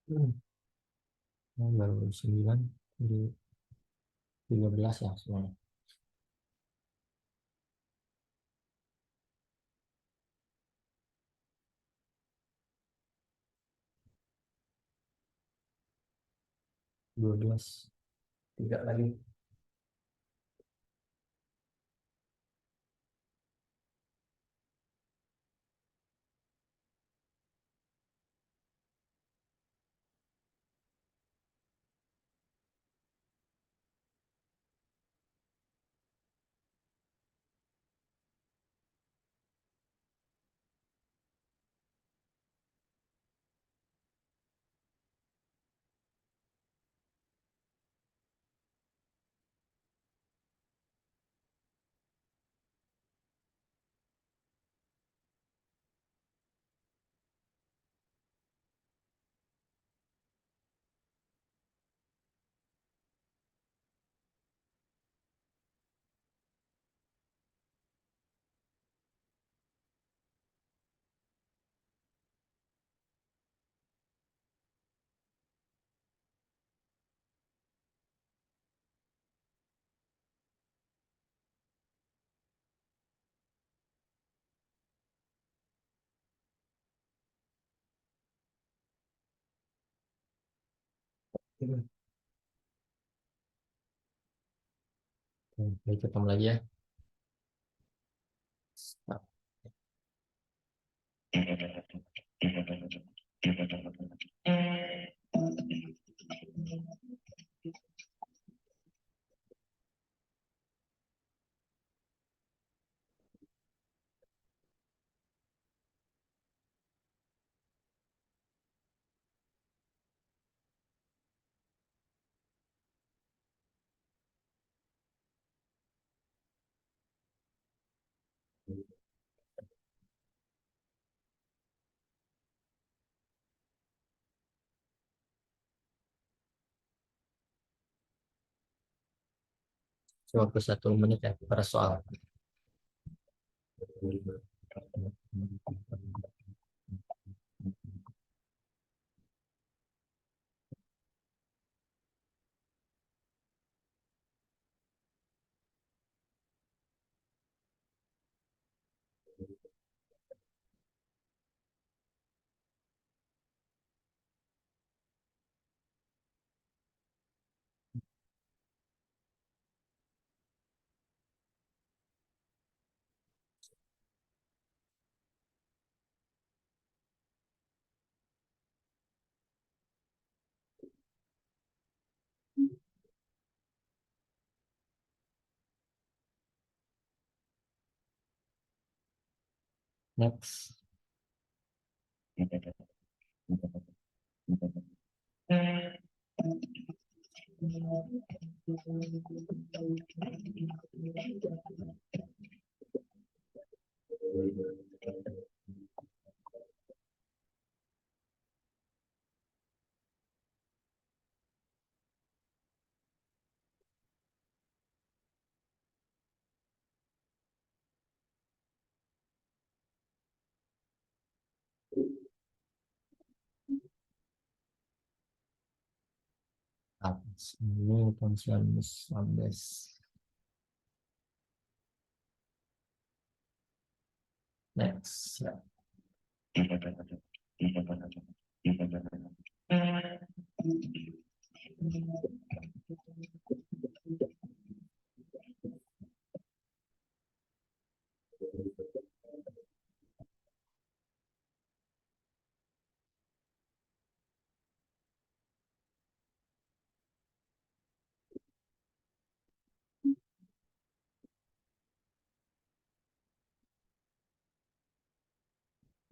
Hmm, baru 9, jadi 13 ya semuanya. Dua belas, tidak lagi. Baik, ketemu lagi ya. Waktu 1 menit ya per soal. Next. Ini tensionis ambes. Next. Ya.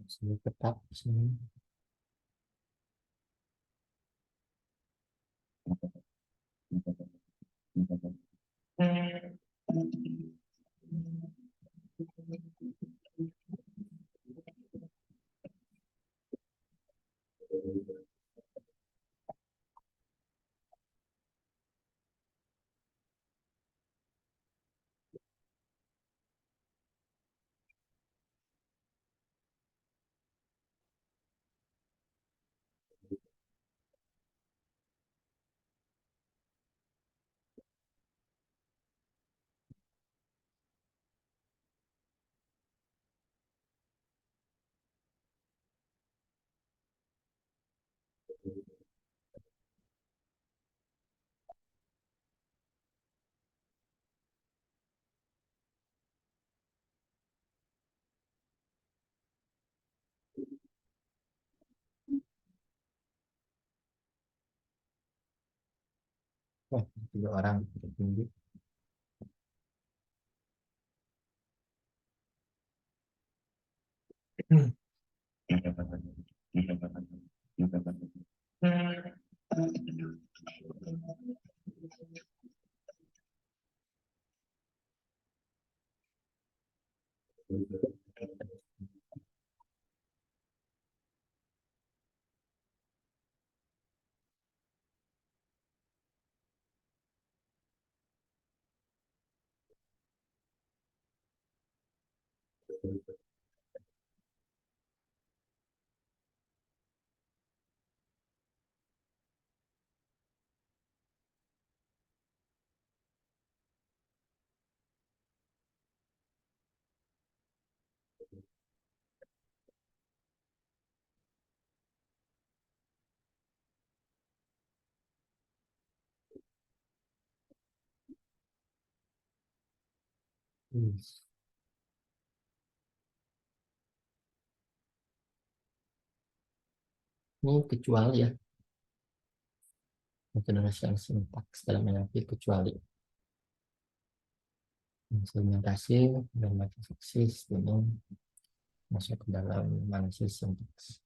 Sini tetap sini. Oh, 3 orang tinggi. Hmm. Ini kecuali ya, penyelesaian sintaks dalam NLP kecuali implementasi dan metafiksi sebelum masuk ke dalam analisis sintaks.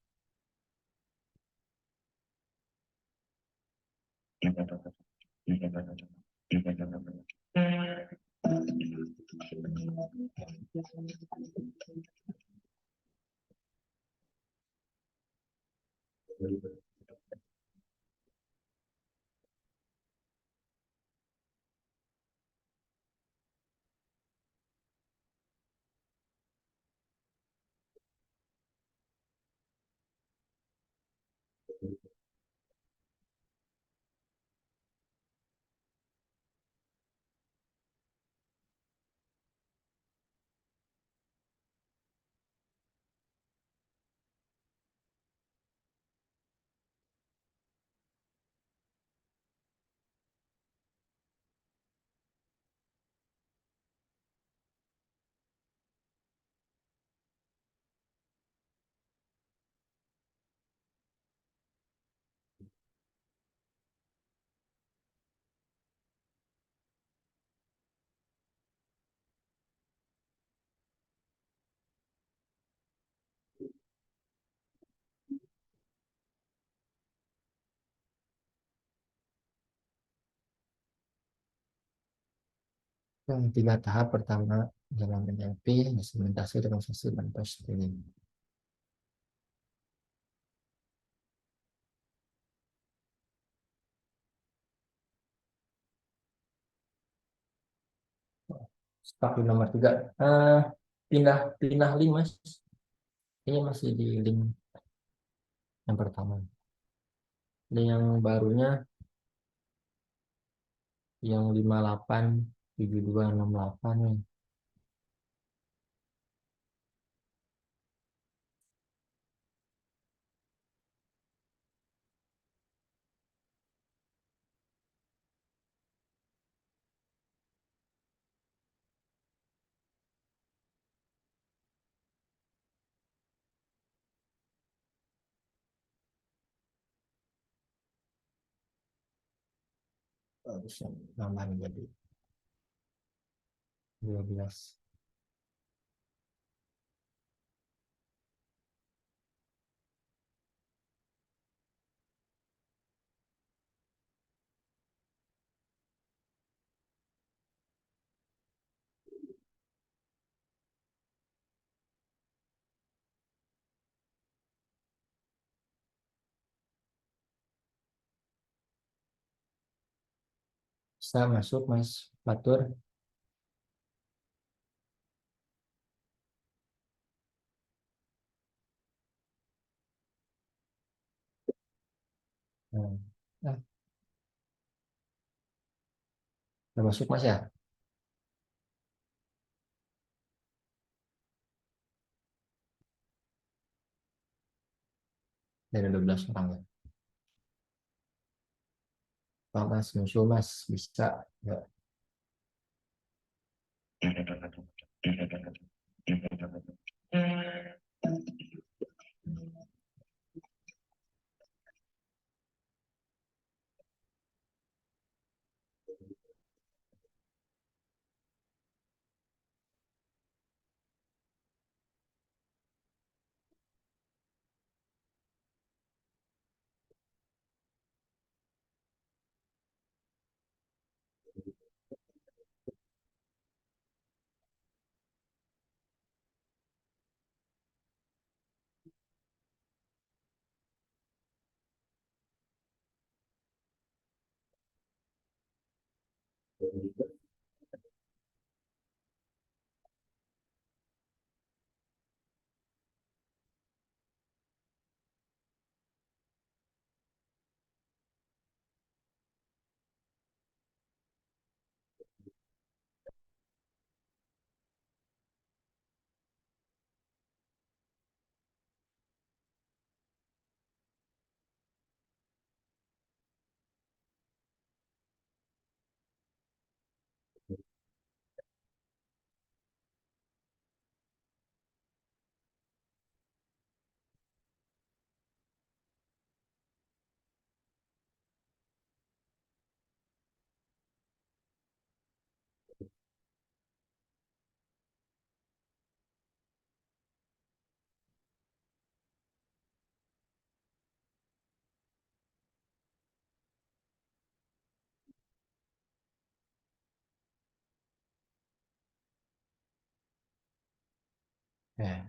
Yang 3 tahap pertama dalam NLP, implementasi, demonstrasi, dan testing. Stop di nomor 3. Pindah pindah link mas. Ini masih di link yang pertama. Link yang barunya yang 587268 nih. Bisa nambahin jadi 12. Bisa masuk mas Fatur. Nah, udah masuk mas ya? Dari 12 orang ya. Pak mas, muncul mas, bisa ya.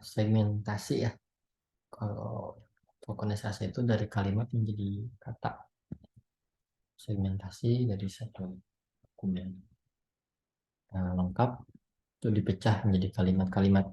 Segmentasi ya. Kalau tokenisasi itu dari kalimat menjadi kata. Segmentasi dari satu dokumen lengkap itu dipecah menjadi kalimat-kalimat.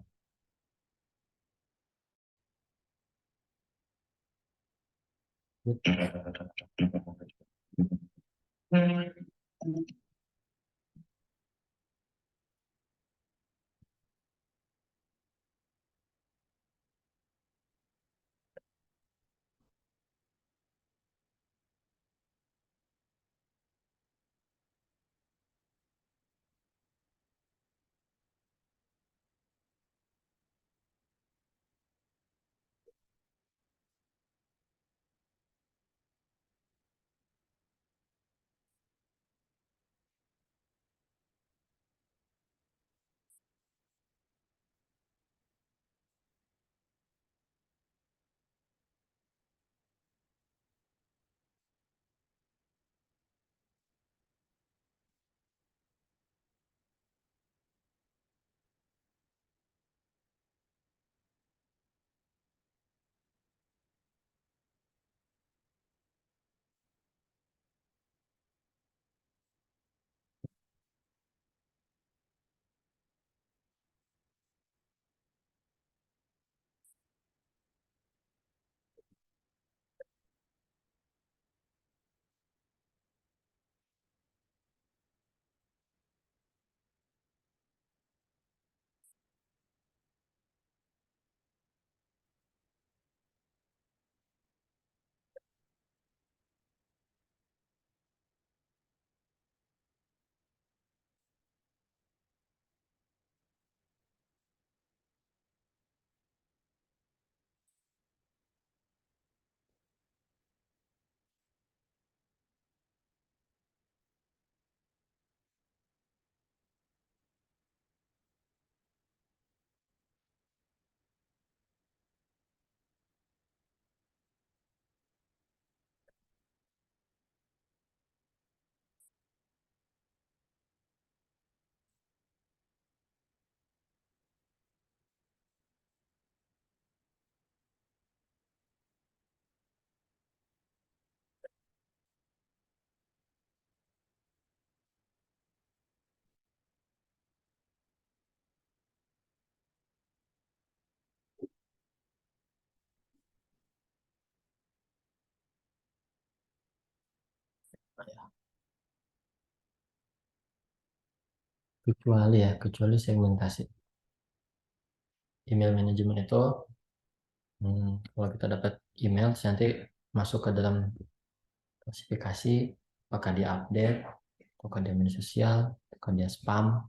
Kecuali segmentasi. Email manajemen itu kalau kita dapat email nanti masuk ke dalam klasifikasi apakah dia update, apakah dia media sosial, apakah dia spam.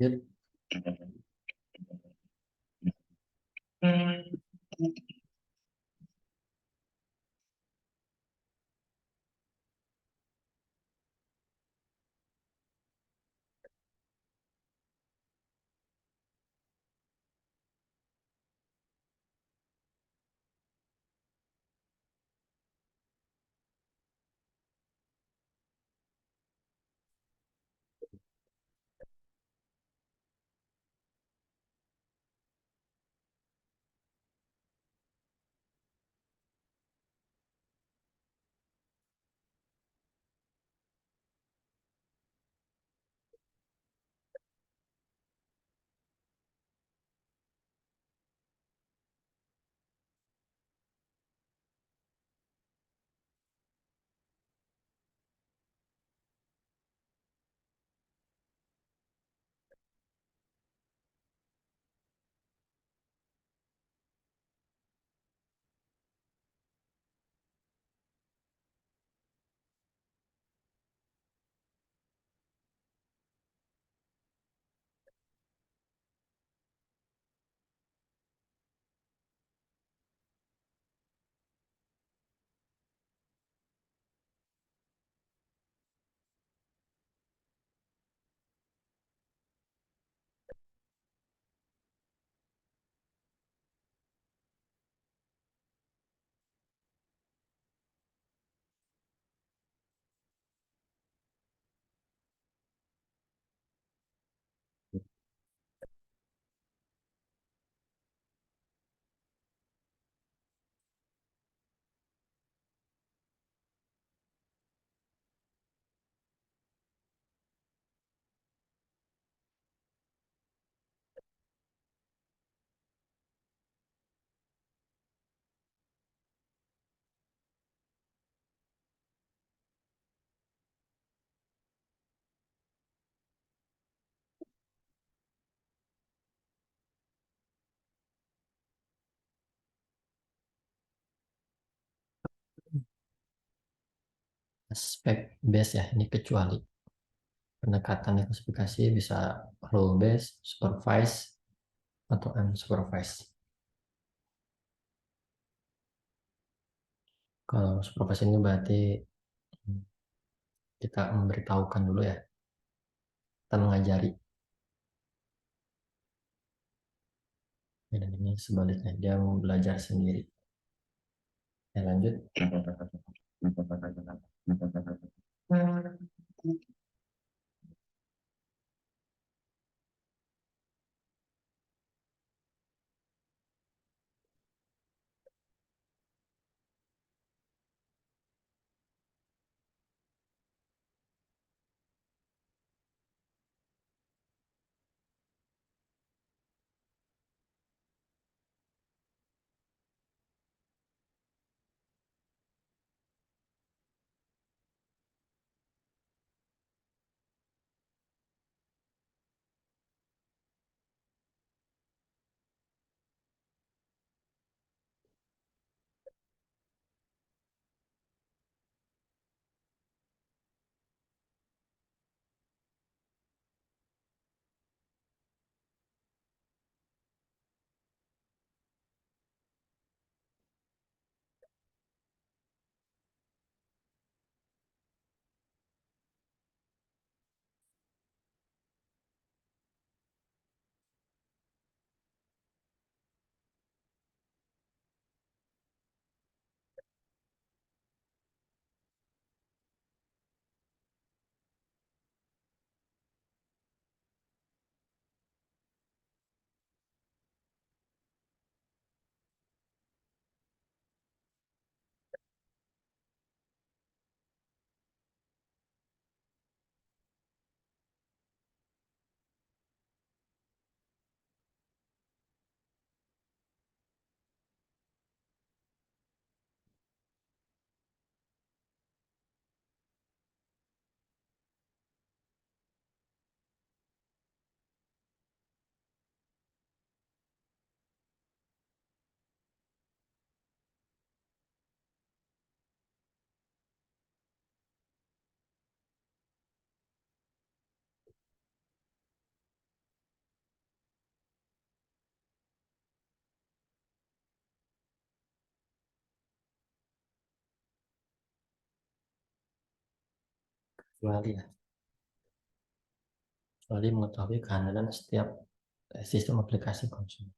Lanjut. Aspek base ya, ini kecuali pendekatan klasifikasi bisa role based, supervised, atau unsupervised. Kalau supervised ini berarti kita memberitahukan dulu ya, kita mengajari. Dan ini sebaliknya, dia mau belajar sendiri. Ya, lanjut. kecuali ya, kecuali mengetahui kehamilan setiap sistem aplikasi konsumen.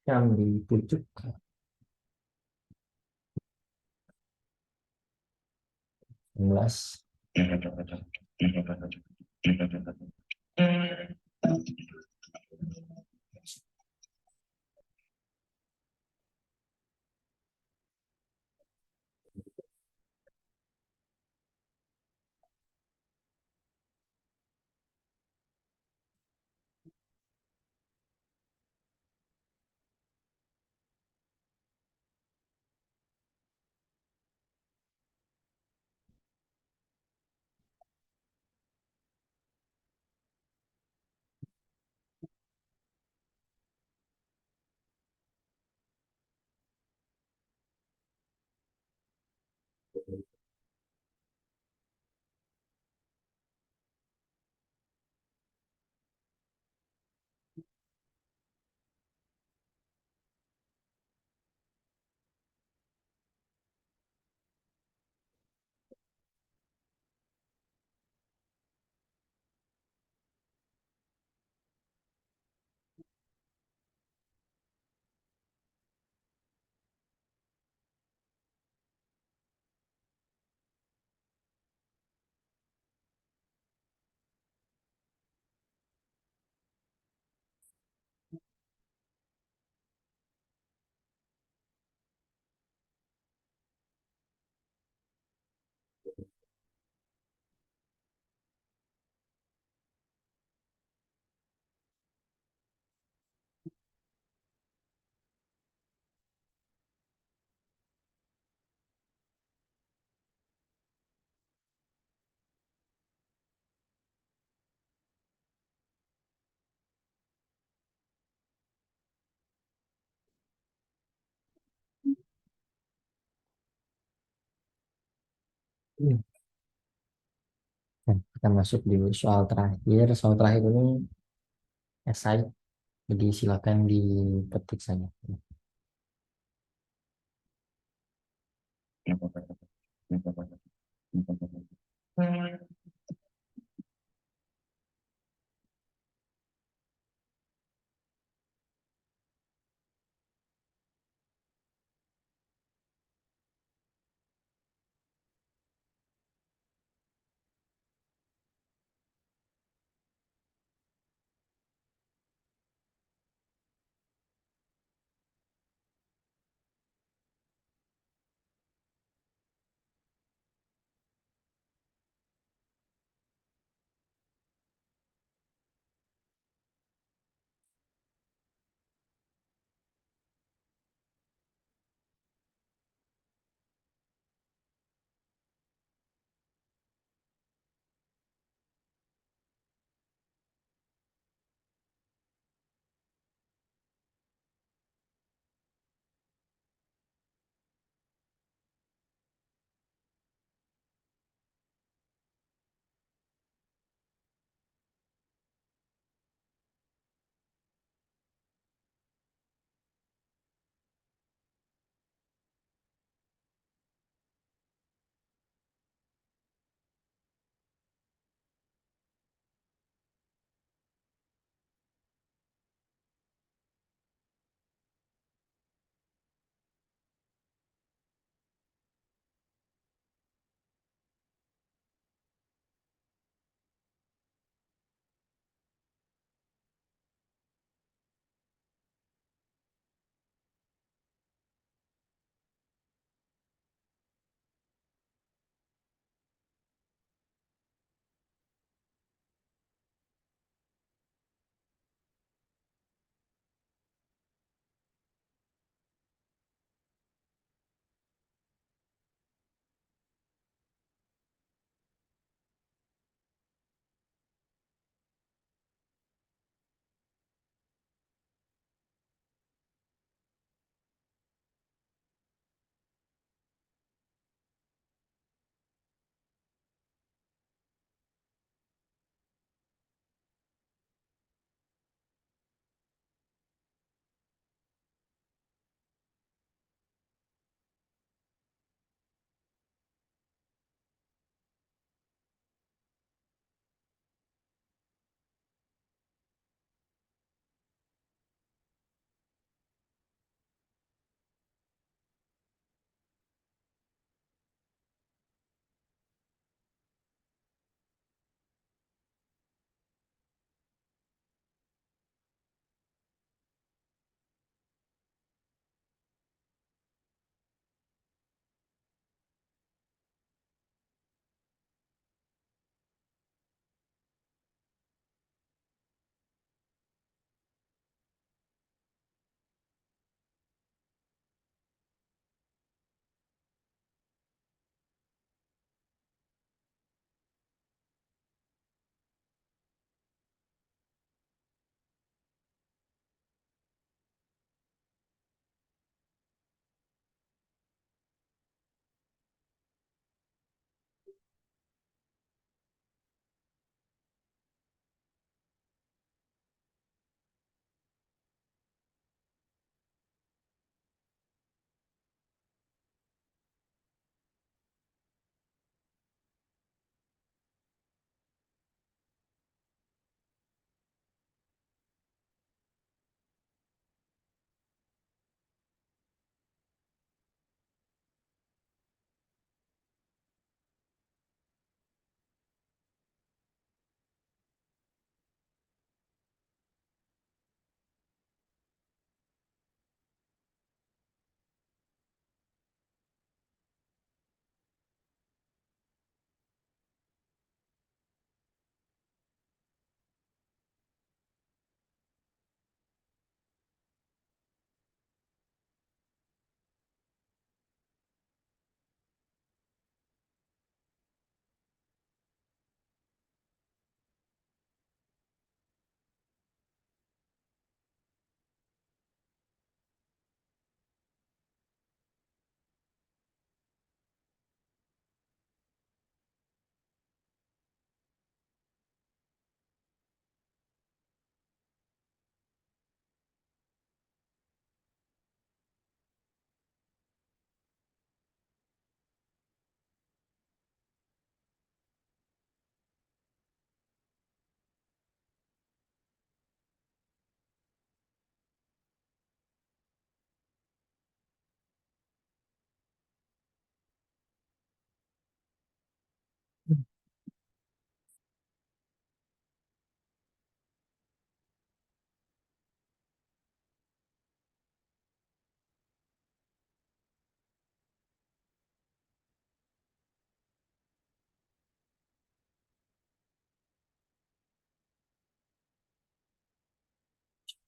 Yang di pucuk 11. Hmm. Nah, kita masuk di soal terakhir. Soal terakhir ini esai, jadi silakan diketik saja.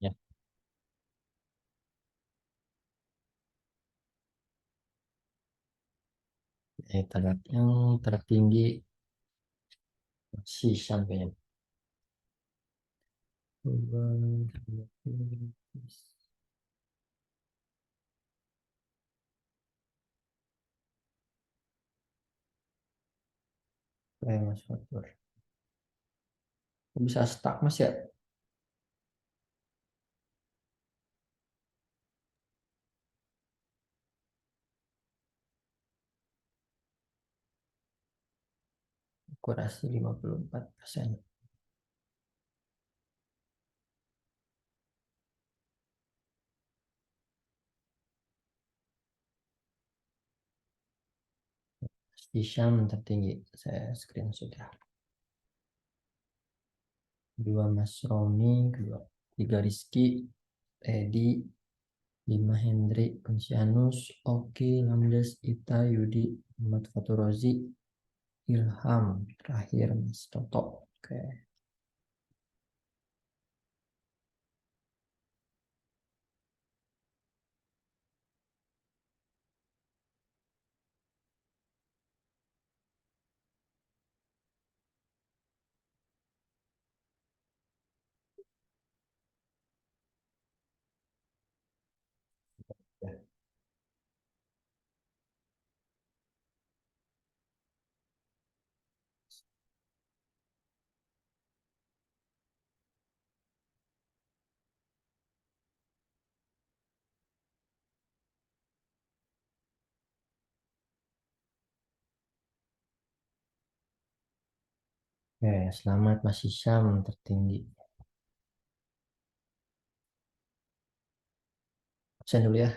Ya. Yang tertinggi si sampai Mas Fatur. Bisa stuck Mas ya? Akurasi 54%. Hisham tertinggi, saya screenshot ya. Dua Mas Romi, kedua tiga Rizky, Edi, 5 Hendrik, Konsianus, Oki, Lamdes, Ita, Yudi, Muhammad Faturozi, Ilham, terakhir Mas Toto. Oke. Oke, selamat Mas Hisham tertinggi. Absen dulu ya.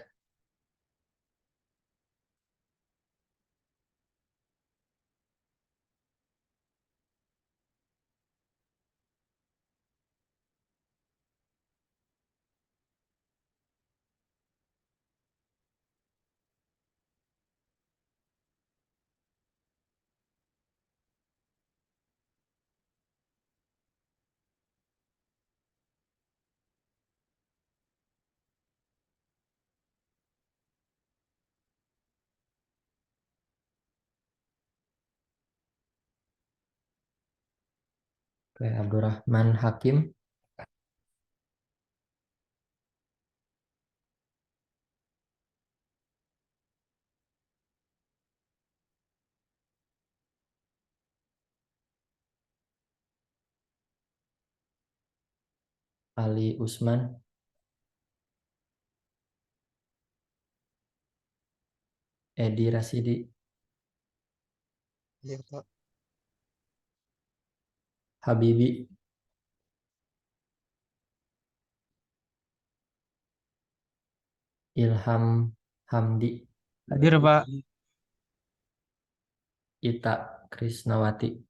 Oke, Abdurrahman Hakim. Ali Usman. Edi Rasidi. Iya, Pak. Habibi. Ilham Hamdi. Hadir, Pak. Ita Krisnawati.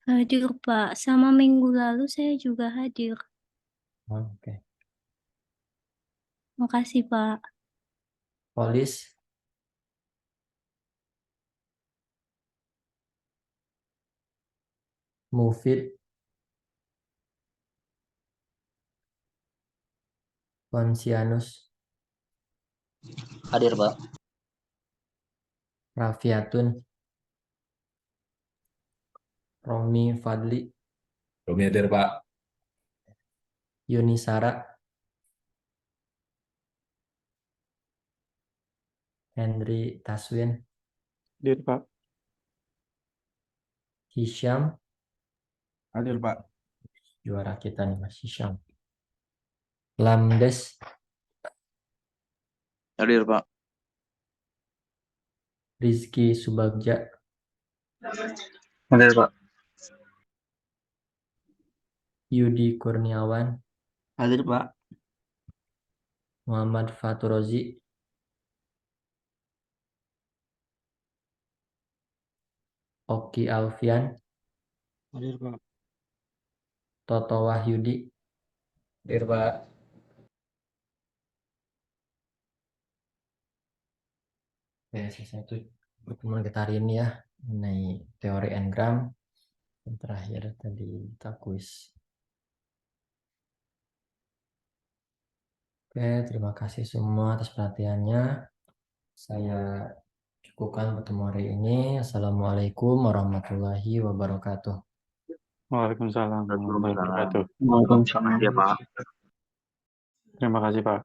Hadir, Pak. Sama minggu lalu saya juga hadir. Oke. Makasih, Pak. Polis. Mufid. Konsianus. Hadir, Pak. Rafiatun. Romi Fadli. Romi hadir, Pak. Yunisara. Henry Taswin. Hadir, Pak. Hisham. Hadir, Pak. Juara kita nih Mas Hisham. Lamdes. Hadir, Pak. Rizky Subagja. Hadir, Pak. Yudi Kurniawan. Hadir, Pak. Muhammad Faturozi. Oki Alfian. Hadir, Pak. Toto Wahyudi. Hadir, Pak. Oke, selesai itu pertemuan kita hari ini ya mengenai teori engram. Yang terakhir tadi kita kuis Oke, terima kasih semua atas perhatiannya. Saya cukupkan pertemuan hari ini. Assalamualaikum warahmatullahi wabarakatuh. Waalaikumsalam warahmatullahi wabarakatuh. Waalaikumsalam. Ya, Pak. Terima kasih, Pak.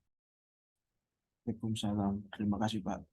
Waalaikumsalam. Terima kasih Pak.